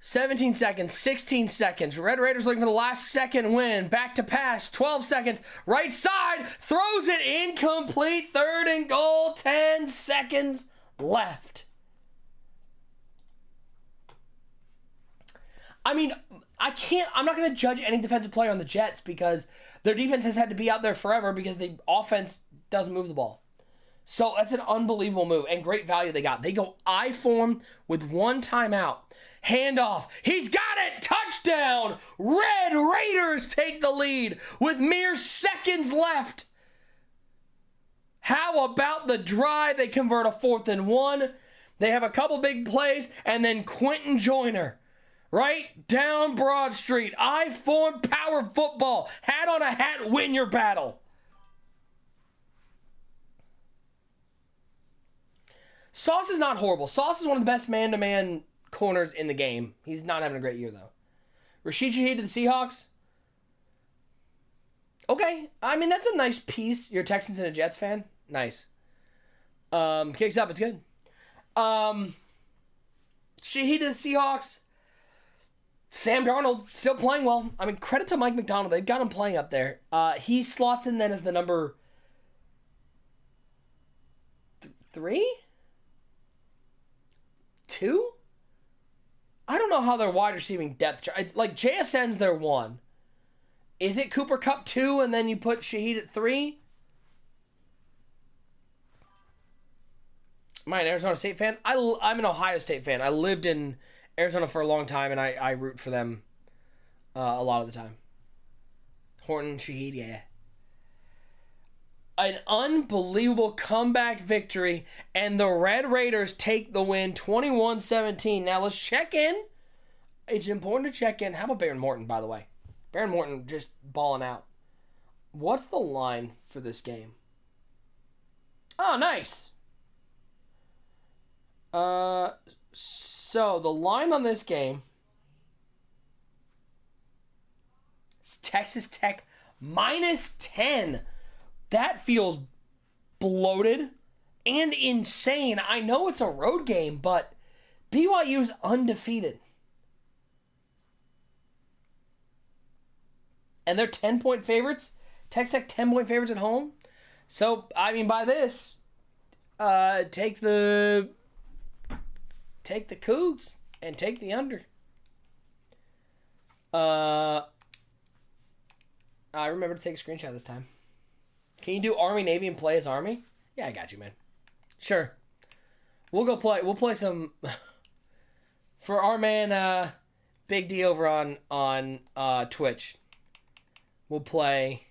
17 seconds, 16 seconds. Red Raiders looking for the last second win. Back to pass, 12 seconds. Right side, throws it incomplete. 3rd and goal, 10 seconds left. I mean, I'm not going to judge any defensive player on the Jets because Their defense has had to be out there forever because the offense doesn't move the ball. So that's an unbelievable move and great value they got. They go I form with one timeout. Handoff. He's got it. Touchdown. Red Raiders take the lead with mere seconds left. How about the drive? They convert a 4th and 1. They have a couple big plays, and then Quentin Joyner, right down Broad Street. I form power football. Hat on a hat, win your battle. Sauce is not horrible. Sauce is one of the best man-to-man corners in the game. He's not having a great year, though. Rashid Shaheed to the Seahawks. Okay. I mean, that's a nice piece. You're a Texans and a Jets fan. Nice. Kicks up. It's good. Shaheed to the Seahawks. Sam Darnold still playing well. I mean, credit to Mike McDonald. They've got him playing up there. He slots in then as the number 3? 2? I don't know how their wide receiving depth chart. It's like JSN's their 1. Is it Cooper Kupp 2 and then you put Shaheed at 3? Am I an Arizona State fan? I'm an Ohio State fan. I lived in Arizona for a long time and I root for them a lot of the time. Horton, Shaheed, yeah. An unbelievable comeback victory, and the Red Raiders take the win 21-17. Now let's check in. It's important to check in. How about Baron Morton, by the way? Baron Morton just balling out. What's the line for this game? Oh, nice. So the line on this game is Texas Tech -10. That feels bloated and insane. I know it's a road game, but BYU's undefeated. And they're 10-point favorites. Texas Tech 10-point favorites at home. So, I mean, by this, take the Cougs and take the under. I remember to take a screenshot this time. Can you do Army Navy and play as Army? Yeah, I got you, man. Sure. We'll go play. We'll play some for our man Big D over on Twitch. We'll play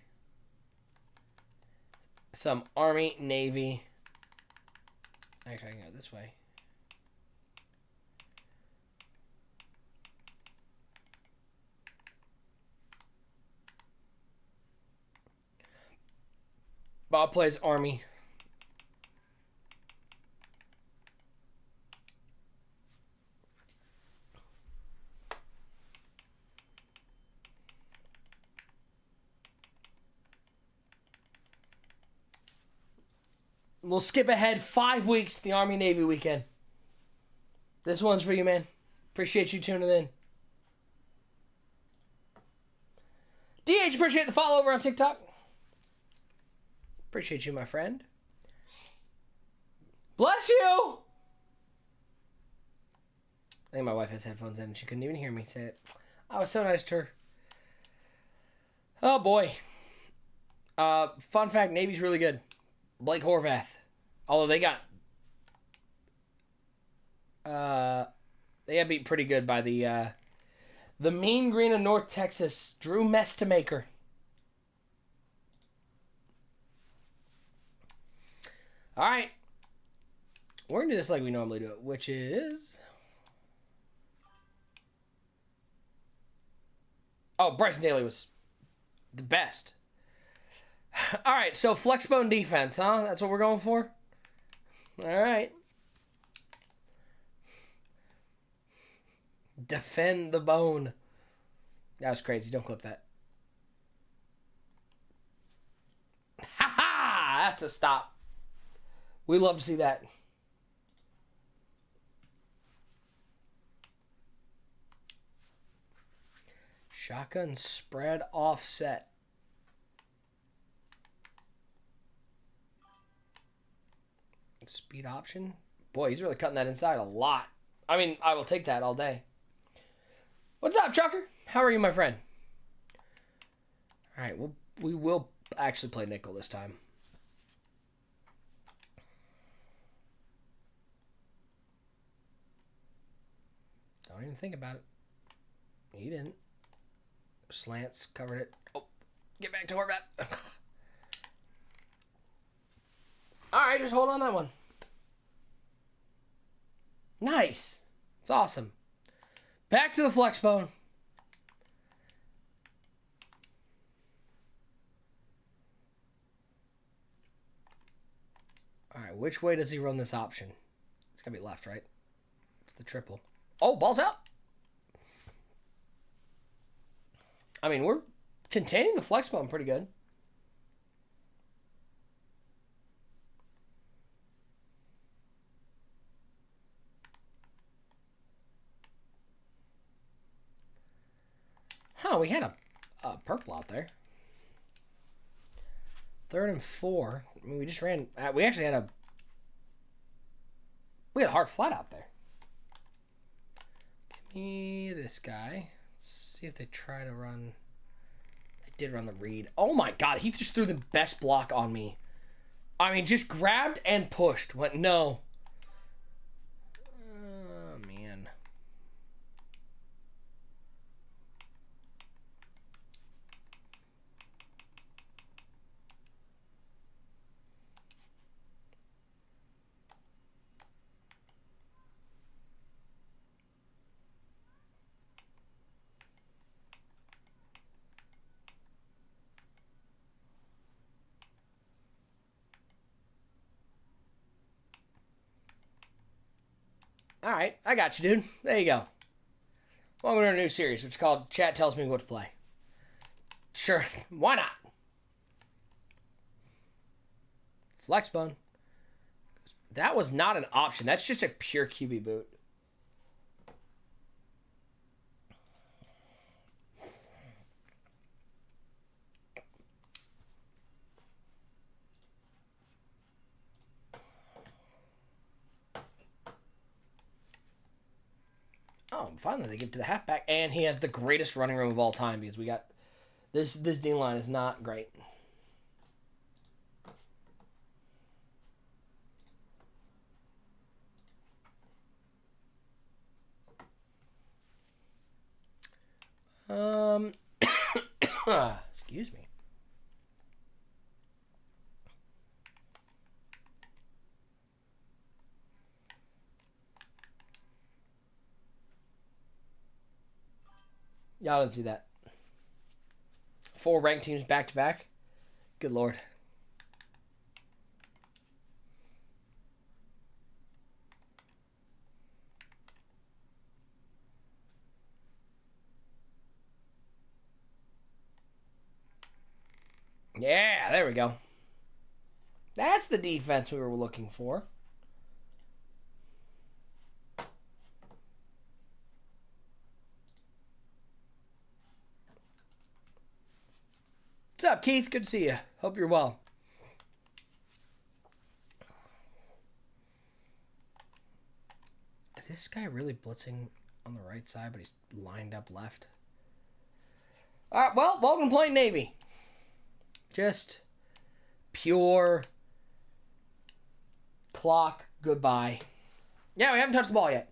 some Army Navy. Actually, I can go this way. Bob plays Army. We'll skip ahead 5 weeks to the Army-Navy weekend. This one's for you, man. Appreciate you tuning in. DH, appreciate the follow over on TikTok. Appreciate you, my friend. Bless you! I think my wife has headphones in and she couldn't even hear me say it. I was so nice to her. Oh, boy. Fun fact, Navy's really good. Blake Horvath. Although they got beat pretty good by the Mean Green of North Texas, Drew Mestamaker. All right. We're going to do this like we normally do it, which is... Oh, Bryson Daly was the best. All right, so flexbone defense, huh? That's what we're going for? All right. Defend the bone. That was crazy. Don't clip that. Ha ha! That's a stop. We love to see that. Shotgun spread offset. Speed option. Boy, he's really cutting that inside a lot. I mean, I will take that all day. What's up, Chucker? How are you, my friend? All right, we'll We will actually play nickel this time. Don't even think about it. He didn't. Slants covered it. Oh, get back to Horvat. All right, just hold on that one. Nice. It's awesome. Back to the flex bone. All right, which way does he run this option? It's got to be left, right? It's the triple. Oh, ball's out. I mean, we're containing the flex bone pretty good. Huh, we had a purple out there. 3rd and 4. I mean, we just ran... we actually had a... We had a hard flat out there. Give me this guy. Let's see if they try to run... They did run the read. Oh my god, he just threw the best block on me. I mean, just grabbed and pushed. Went, no. Oh, man. All right, I got you, dude. There you go. Welcome to a new series, which is called Chat Tells Me What to Play. Sure, why not? Flex bone. That was not an option. That's just a pure QB boot. Oh, finally they get to the halfback, and he has the greatest running room of all time because we got this D line is not great. Excuse me. Y'all didn't see that. 4 ranked teams back to back. Good lord. Yeah, there we go. That's the defense we were looking for. What's up, Keith? Good to see you. Hope you're well. Is this guy really blitzing on the right side, but he's lined up left? All right, well, welcome to playing Navy. Just pure clock goodbye. Yeah, we haven't touched the ball yet.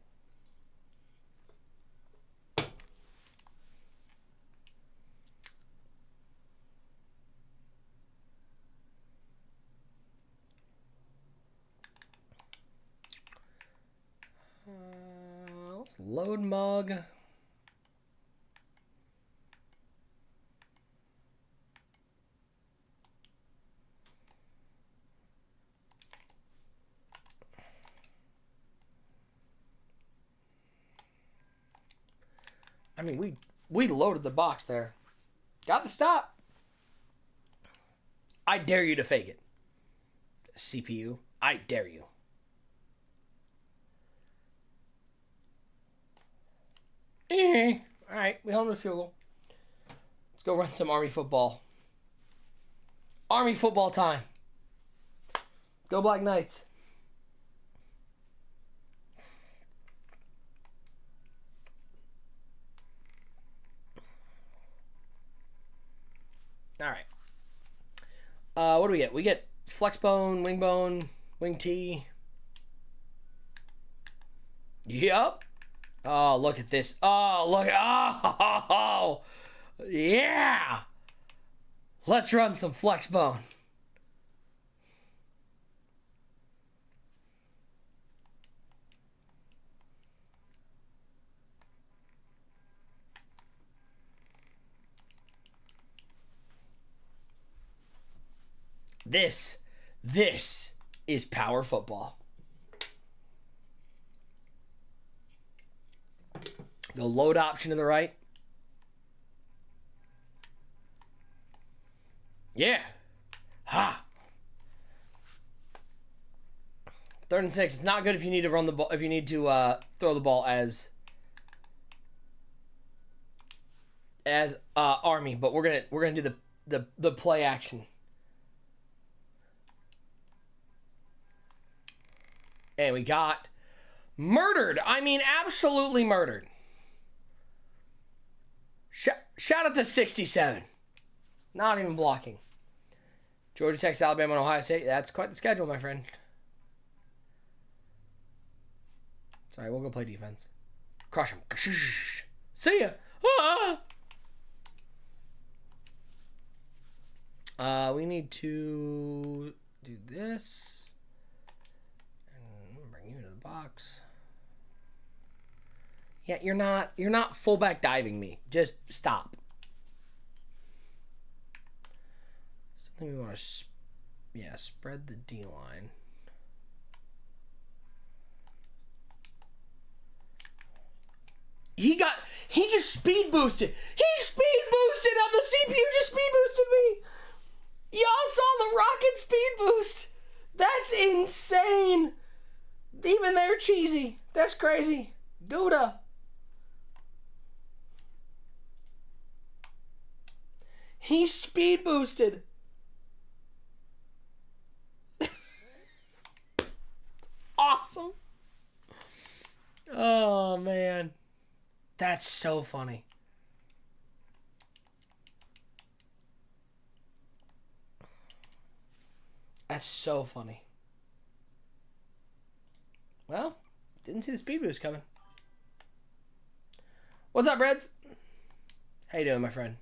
Let's load mug. I mean, we loaded the box there. Got the stop. I dare you to fake it. CPU, I dare you. All right, we held him to field goal. Let's go run some Army football. Army football time. Go Black Knights. All right. we get? We get flex bone, wing T. Yup. Oh, look at this. Oh, look. Oh, yeah. Let's run some flex bone. This is power football. The load option to the right. Yeah. Ha. 3rd and 6. It's not good if you need to run the ball. If you need to throw the ball as Army, but we're gonna do the play action. And we got murdered. I mean, absolutely murdered. Shout out to 67. Not even blocking. Georgia, Texas, Alabama, and Ohio State. That's quite the schedule, my friend. Sorry, we'll go play defense. Crush him. See ya. We need to do this. And bring you into the box. Yeah, you're not fullback diving me. Just stop. Something we want to, spread the D line. He just speed boosted. He speed boosted on the CPU. Just speed boosted me. Y'all saw the rocket speed boost. That's insane. Even they're cheesy. That's crazy. Gouda. He speed boosted. Awesome. Oh, man. That's so funny. That's so funny. Well, didn't see the speed boost coming. What's up, Reds? How you doing, my friend?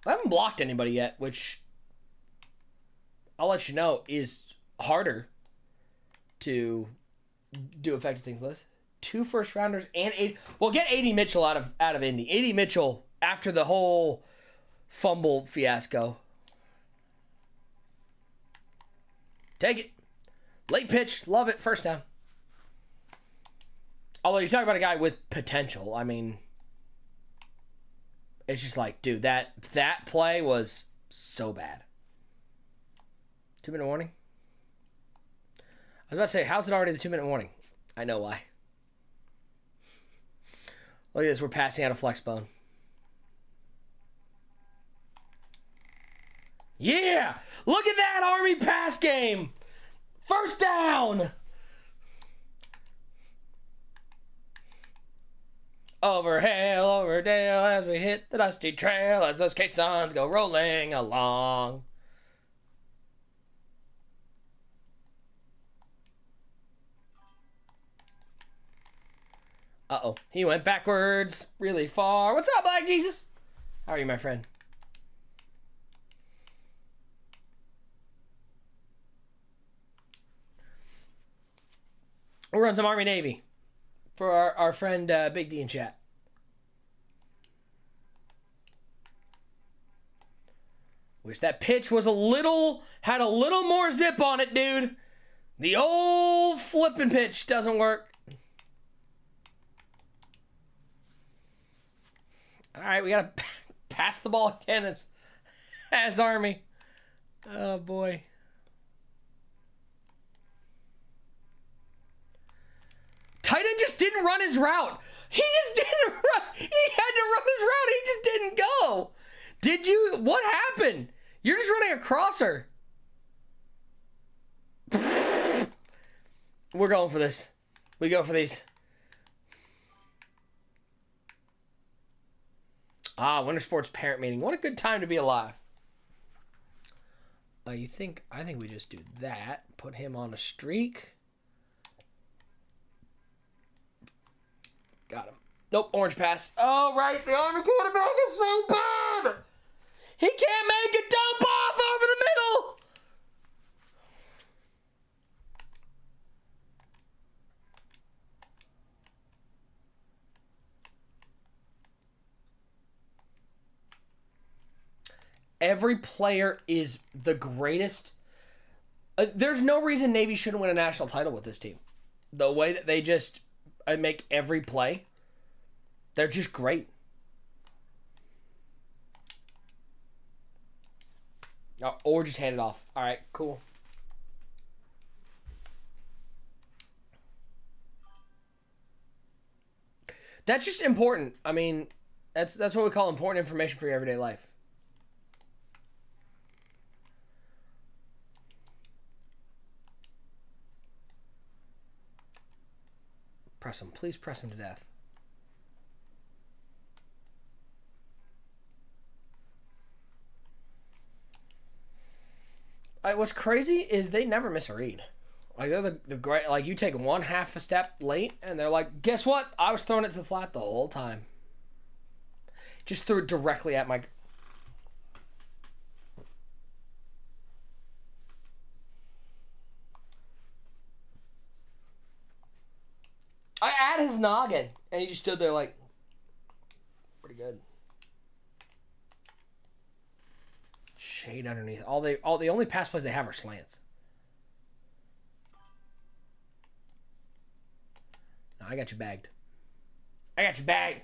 I haven't blocked anybody yet, which I'll let you know is harder to do effective things like this. 2 first rounders and 8. Well, get 80 Mitchell out of Indy. 80 Mitchell after the whole fumble fiasco. Take it. Late pitch. Love it. First down. Although you're talking about a guy with potential. I mean, it's just like, dude, that play was so bad. 2-minute warning. I was about to say, how's it already the 2-minute warning? I know why. Look at this. We're passing out a flex bone. Yeah! Look at that Army pass game! First down! Over hill, over dale, as we hit the dusty trail, as those caissons go rolling along. Uh-oh. He went backwards really far. What's up, Black Jesus? How are you, my friend? We'll run some Army Navy for our friend Big D in chat. Wish that pitch was had a little more zip on it, dude. The old flipping pitch doesn't work. All right, we got to pass the ball again as Army. Oh, boy. Tight end just didn't run his route. He just didn't run. He had to run his route. He just didn't go. Did you? What happened? You're just running a crosser. We're going for this. We go for these. Winter sports parent meeting. What a good time to be alive. I think we just do that. Put him on a streak. Got him. Nope, orange pass. Oh, right. The Army quarterback is so bad. He can't make a dump off over the middle. Every player is the greatest. There's no reason Navy shouldn't win a national title with this team. The way that they just make every play, they're just great. Oh, or just hand it off. All right, cool. That's just important. I mean, that's what we call important information for your everyday life. Press him. Please press him to death. What's crazy is they never miss a read. Like, they're the great. Like, you take one half a step late, and they're like, guess what? I was throwing it to the flat the whole time. Just threw it directly at my... I at his noggin, and he just stood there like, pretty good. Shade underneath. The only pass plays they have are slants. No, I got you bagged. I got you bagged.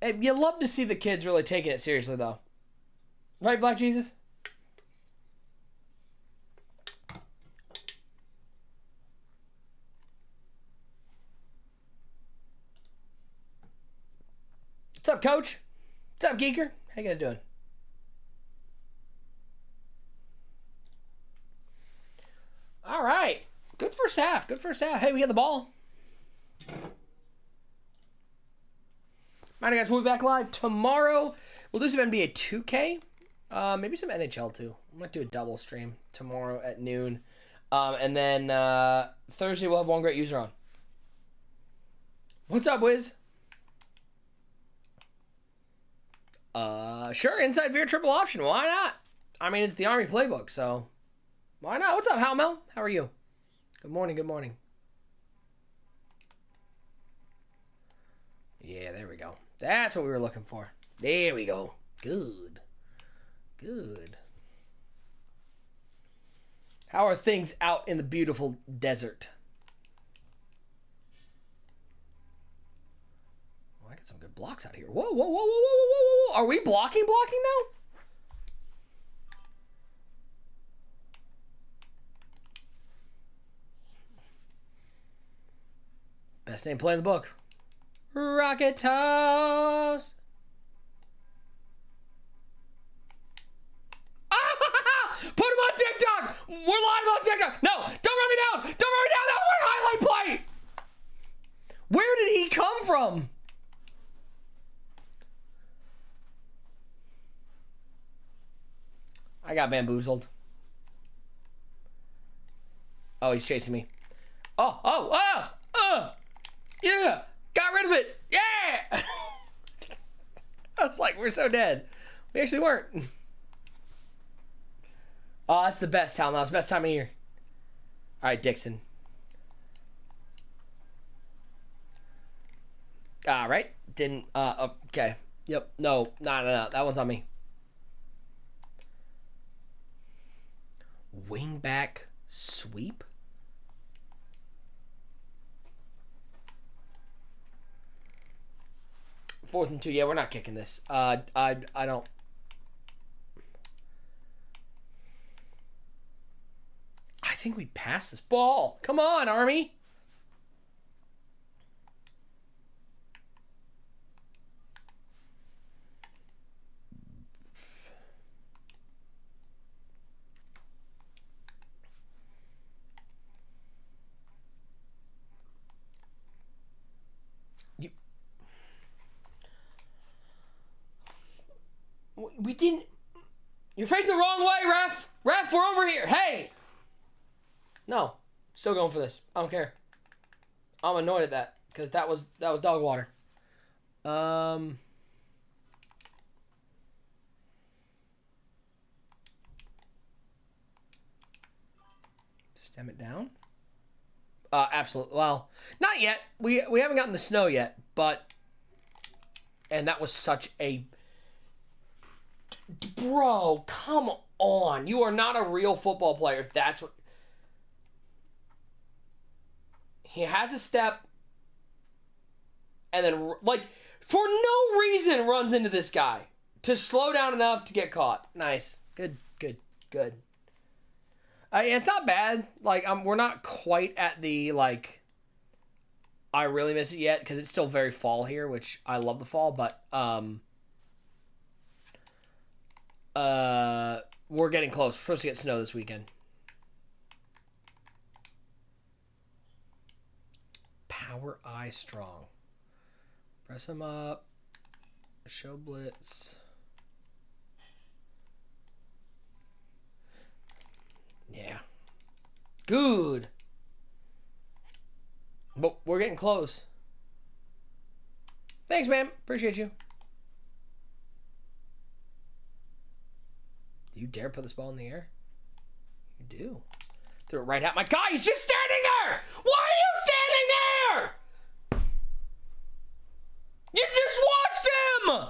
Hey, you love to see the kids really taking it seriously, though. Right, Black Jesus? What's up, Coach? What's up, Geeker? How you guys doing? All right. Good first half. Good first half. Hey, we got the ball. All right, guys. We'll be back live tomorrow. We'll do some NBA 2K. Maybe some NHL, too. I might do a double stream tomorrow at noon. And then Thursday, we'll have one great user on. What's up, Wiz? Sure, inside veer triple option. Why not? I mean, it's the Army playbook, so why not? What's up, Halmel? How are you? Good morning, good morning. Yeah, there we go. That's what we were looking for. There we go. Good. Good. How are things out in the beautiful desert? Some good blocks out here. Whoa, whoa, whoa, whoa, whoa, whoa, whoa. Are we blocking now? Best name play in the book. Rocket Toss. Put him on TikTok. We're live on TikTok. No, don't run me down. Don't run me down. That was my highlight play. Where did he come from? I got bamboozled. Oh, he's chasing me. Yeah, got rid of it. Yeah. I was like, we're so dead. We actually weren't. Oh, that's the best time. That's the best time of year. All right, Dixon. All right. Didn't, okay. Yep. No. That one's on me. Wingback sweep? Fourth and 2. Yeah, we're not kicking this. I don't. I think we passed this ball. Come on, Army. We didn't. You're facing the wrong way, ref. Ref, we're over here. Hey. No. Still going for this. I don't care. I'm annoyed at that because that was dog water. Stem it down. Absolutely. Well, not yet. We haven't gotten the snow yet, but and that was such a bro. Come on, you are not a real football player. If that's what he has, a step, and then like for no reason runs into this guy to slow down enough to get caught. Nice, good. It's not bad. Like we're not quite at the like. I really miss it yet because it's still very fall here, which I love the fall. But we're getting close. We're supposed to get snow this weekend. Power Eye Strong. Press him up. Show blitz. Yeah. Good. But we're getting close. Thanks, man. Appreciate you. Do you dare put this ball in the air? You do. Threw it right at my guy. He's just standing there. Why are you standing there? You just watched him.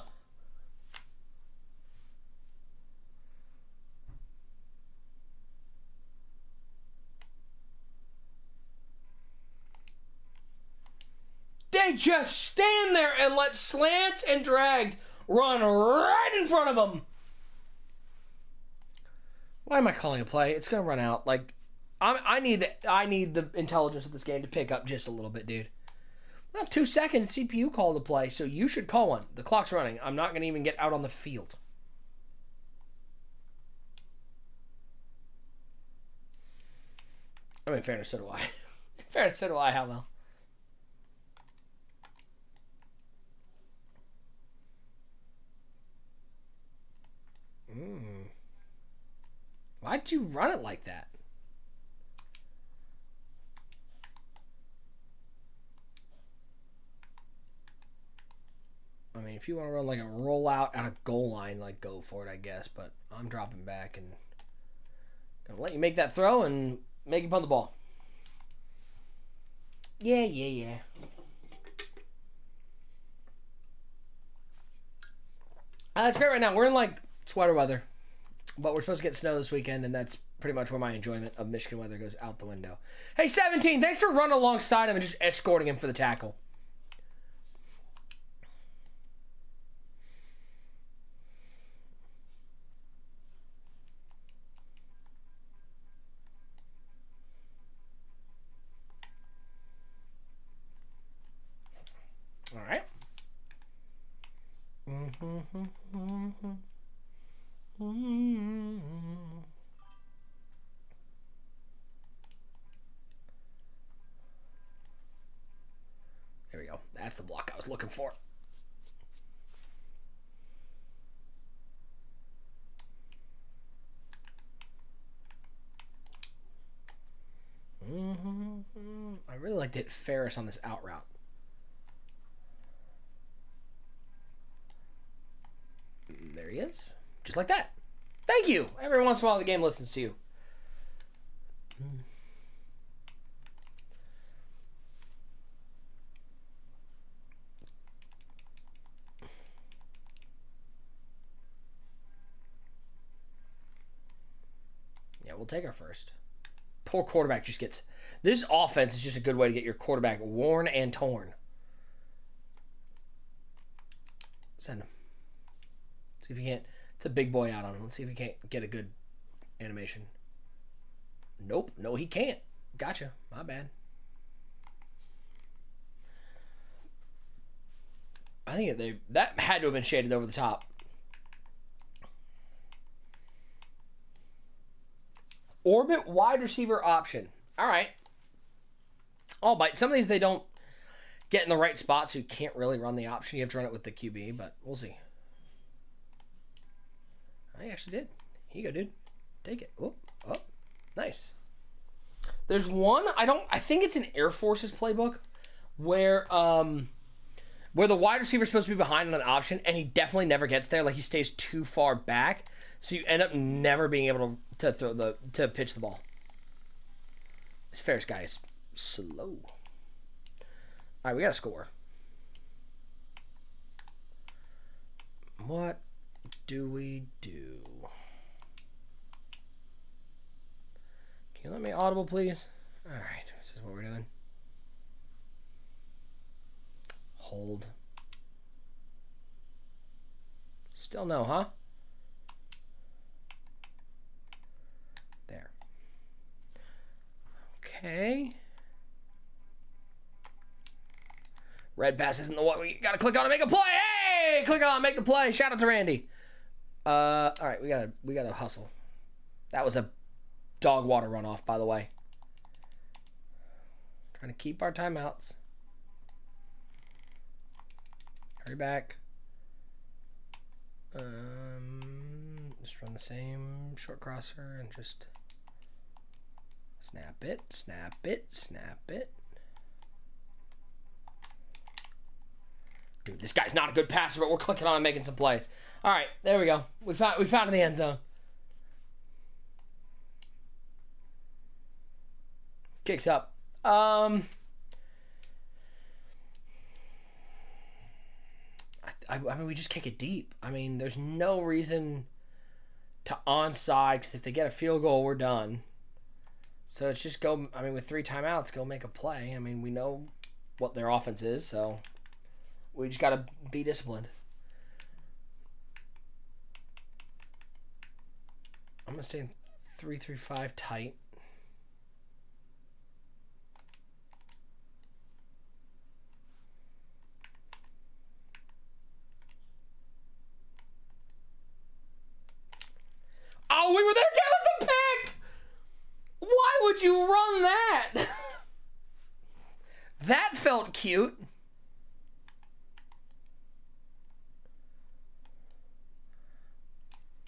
They just stand there and let slants and drags run right in front of them. Why am I calling a play? It's gonna run out. Like, I need the intelligence of this game to pick up just a little bit, dude. Well, 2 seconds. CPU called a play, so you should call one. The clock's running. I'm not gonna even get out on the field. I mean, in fairness, so do I. In fairness, so do I. How well? Why'd you run it like that? I mean, if you want to run like a rollout out of goal line, like go for it, I guess. But I'm dropping back and gonna let you make that throw and make it punt the ball. Yeah. That's great right now. We're in like sweater weather. But we're supposed to get snow this weekend, and that's pretty much where my enjoyment of Michigan weather goes out the window. Hey, 17, thanks for running alongside him and just escorting him for the tackle. All right. There we go. That's the block I was looking for. I really like to hit Ferris on this out route. There he is. Just like that. Thank you. Every once in a while the game listens to you. Yeah, we'll take our first. Poor quarterback just gets... This offense is just a good way to get your quarterback worn and torn. Send him. See if he can't... It's a big boy out on him. Let's see if he can't get a good animation. Nope. No, he can't. Gotcha. My bad. I think that had to have been shaded over the top. Orbit wide receiver option. All right. I'll bite. Some of these they don't get in the right spots, so you can't really run the option. You have to run it with the QB, but we'll see. I actually did. Here you go, dude. Take it. Oh, nice. There's one, I think it's an Air Force's playbook where the wide receiver is supposed to be behind on an option, and he definitely never gets there. Like, he stays too far back, so you end up never being able to pitch the ball. This Ferris guy is slow. All right, we got to score. What do we do? Can you let me audible, please? All right, this is what we're doing. Hold. Still no, huh? There. Okay. Red pass isn't the one. We gotta click on and make a play. Hey, click on, make the play. Shout out to Randy. All right, we gotta hustle. That was a dog water runoff, by the way. Trying to keep our timeouts. Hurry back. Just run the same short crosser and just snap it, snap it, snap it. Dude, this guy's not a good passer, but we're clicking on and making some plays. All right, there we go. We found in the end zone. Kicks up. I mean, we just kick it deep. I mean, there's no reason to onside, because if they get a field goal, we're done. So it's just go, I mean, with 3 timeouts, go make a play. I mean, we know what their offense is, so we just got to be disciplined. I'm going to stay in 3-3-5 tight. Oh, we were there. That was the pick. Why would you run that? That felt cute.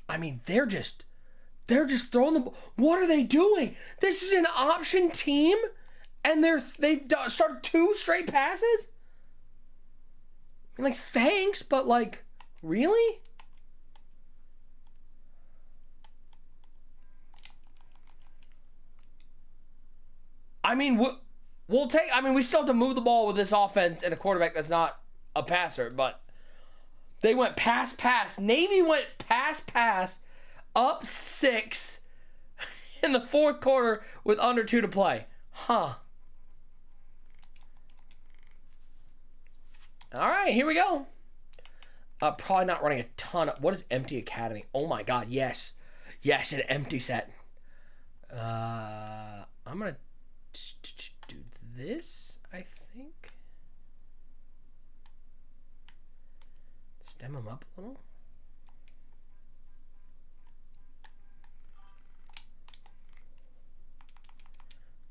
I mean, they're just throwing the ball. What are they doing? This is an option team, and they've started 2 straight passes. I mean, like, thanks, but like, really? I mean, we'll take. I mean, we still have to move the ball with this offense and a quarterback that's not a passer, but they went pass. Navy went pass, up 6 in the 4th quarter with under 2 to play. Huh. All right, here we go. Probably not running a ton of. What is Empty Academy? Oh my God, yes. Yes, an empty set. I'm going to do this, I think. Stem them up a little.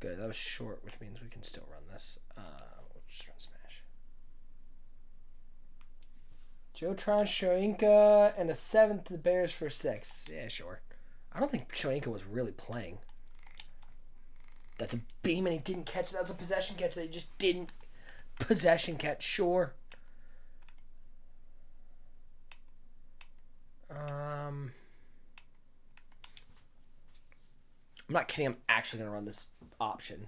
Good, that was short, which means we can still run this. We'll just run smash. Joe tries Shoinka and a 7th to the Bears for 6. Yeah, sure. I don't think Shoinka was really playing. That's a beam and he didn't catch it. That was a possession catch that he just didn't possession catch. Sure. I'm not kidding. I'm actually going to run this option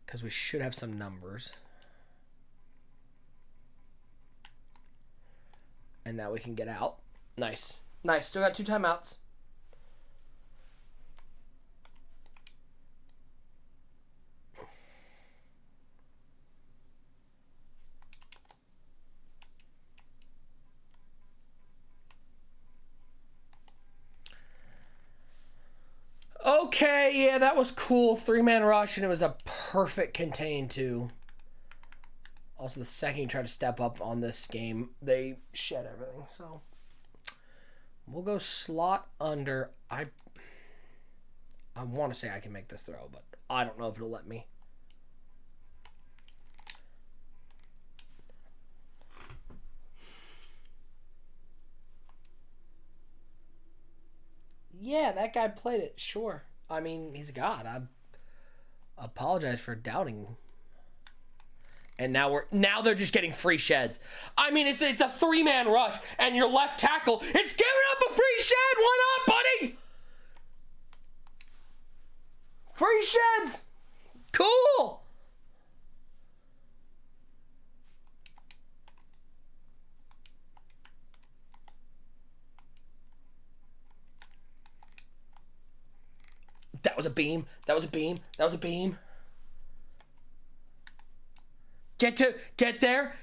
because we should have some numbers. And now we can get out. Nice. Nice. Still got 2 timeouts. Okay, yeah, that was cool. 3-man rush, and it was a perfect contain, too. Also, the second you try to step up on this game, they shed everything. So, we'll go slot under. I want to say I can make this throw, but I don't know if it'll let me. Yeah, that guy played it. Sure. I mean, he's a god. I apologize for doubting. And now they're just getting free sheds. I mean, it's a 3-man rush, and your left tackle is giving up a free shed. Why not, buddy? Free sheds. Cool. That was a beam. That was a beam. That was a beam. Get there.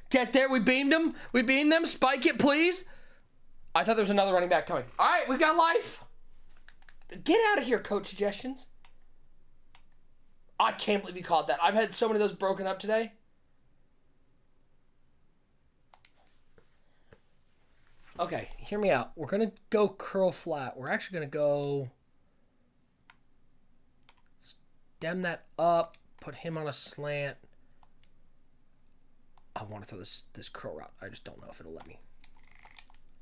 Get there. We beamed them. We beamed them. Spike it, please. I thought there was another running back coming. All right, we got life. Get out of here, coach suggestions. I can't believe you caught that. I've had so many of those broken up today. Okay, hear me out. We're going to go curl flat. We're actually going to go stem that up, put him on a slant. I want to throw this curl route. I just don't know if it'll let me.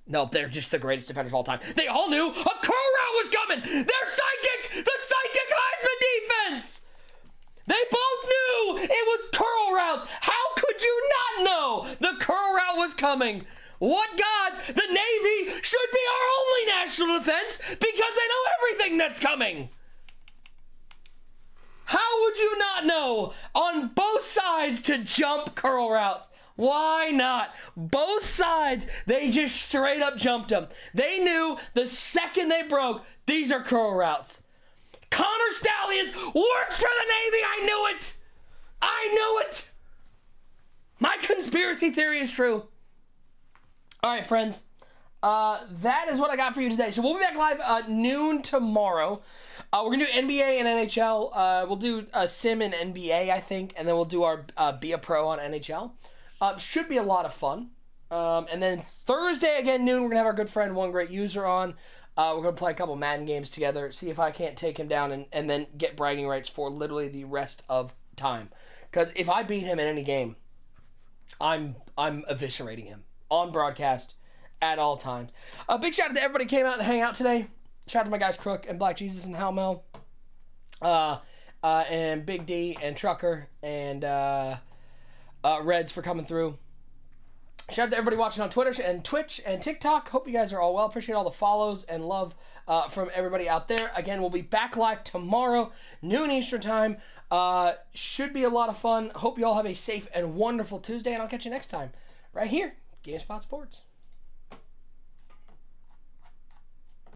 No, they're just the greatest defenders of all time. They all knew a curl route was coming. They're psychic. The psychic Heisman defense. They both knew it was curl routes. How could you not know the curl route was coming? What God? The Navy should be our only national defense because they know everything that's coming. How would you not know on both sides to jump curl routes? Why not? Both sides, they just straight up jumped them. They knew the second they broke, these are curl routes. Connor Stallions works for the Navy. I knew it. I knew it. My conspiracy theory is true. All right, friends. That is what I got for you today. So we'll be back live noon tomorrow. We're going to do NBA and NHL. We'll do a sim in NBA, I think, and then we'll do our Be a Pro on NHL. Should be a lot of fun. And then Thursday, again, noon, we're going to have our good friend, One Great User on. We're going to play a couple Madden games together, see if I can't take him down and then get bragging rights for literally the rest of time. Because if I beat him in any game, I'm eviscerating him on broadcast at all times. A big shout out to everybody who came out and hang out today. Shout out to my guys Crook and Black Jesus and Hal Mel. And Big D and Trucker and Reds for coming through. Shout out to everybody watching on Twitter and Twitch and TikTok. Hope you guys are all well. Appreciate all the follows and love from everybody out there. Again, we'll be back live tomorrow, noon Eastern time. Should be a lot of fun. Hope you all have a safe and wonderful Tuesday, and I'll catch you next time right here, GameSpot Sports.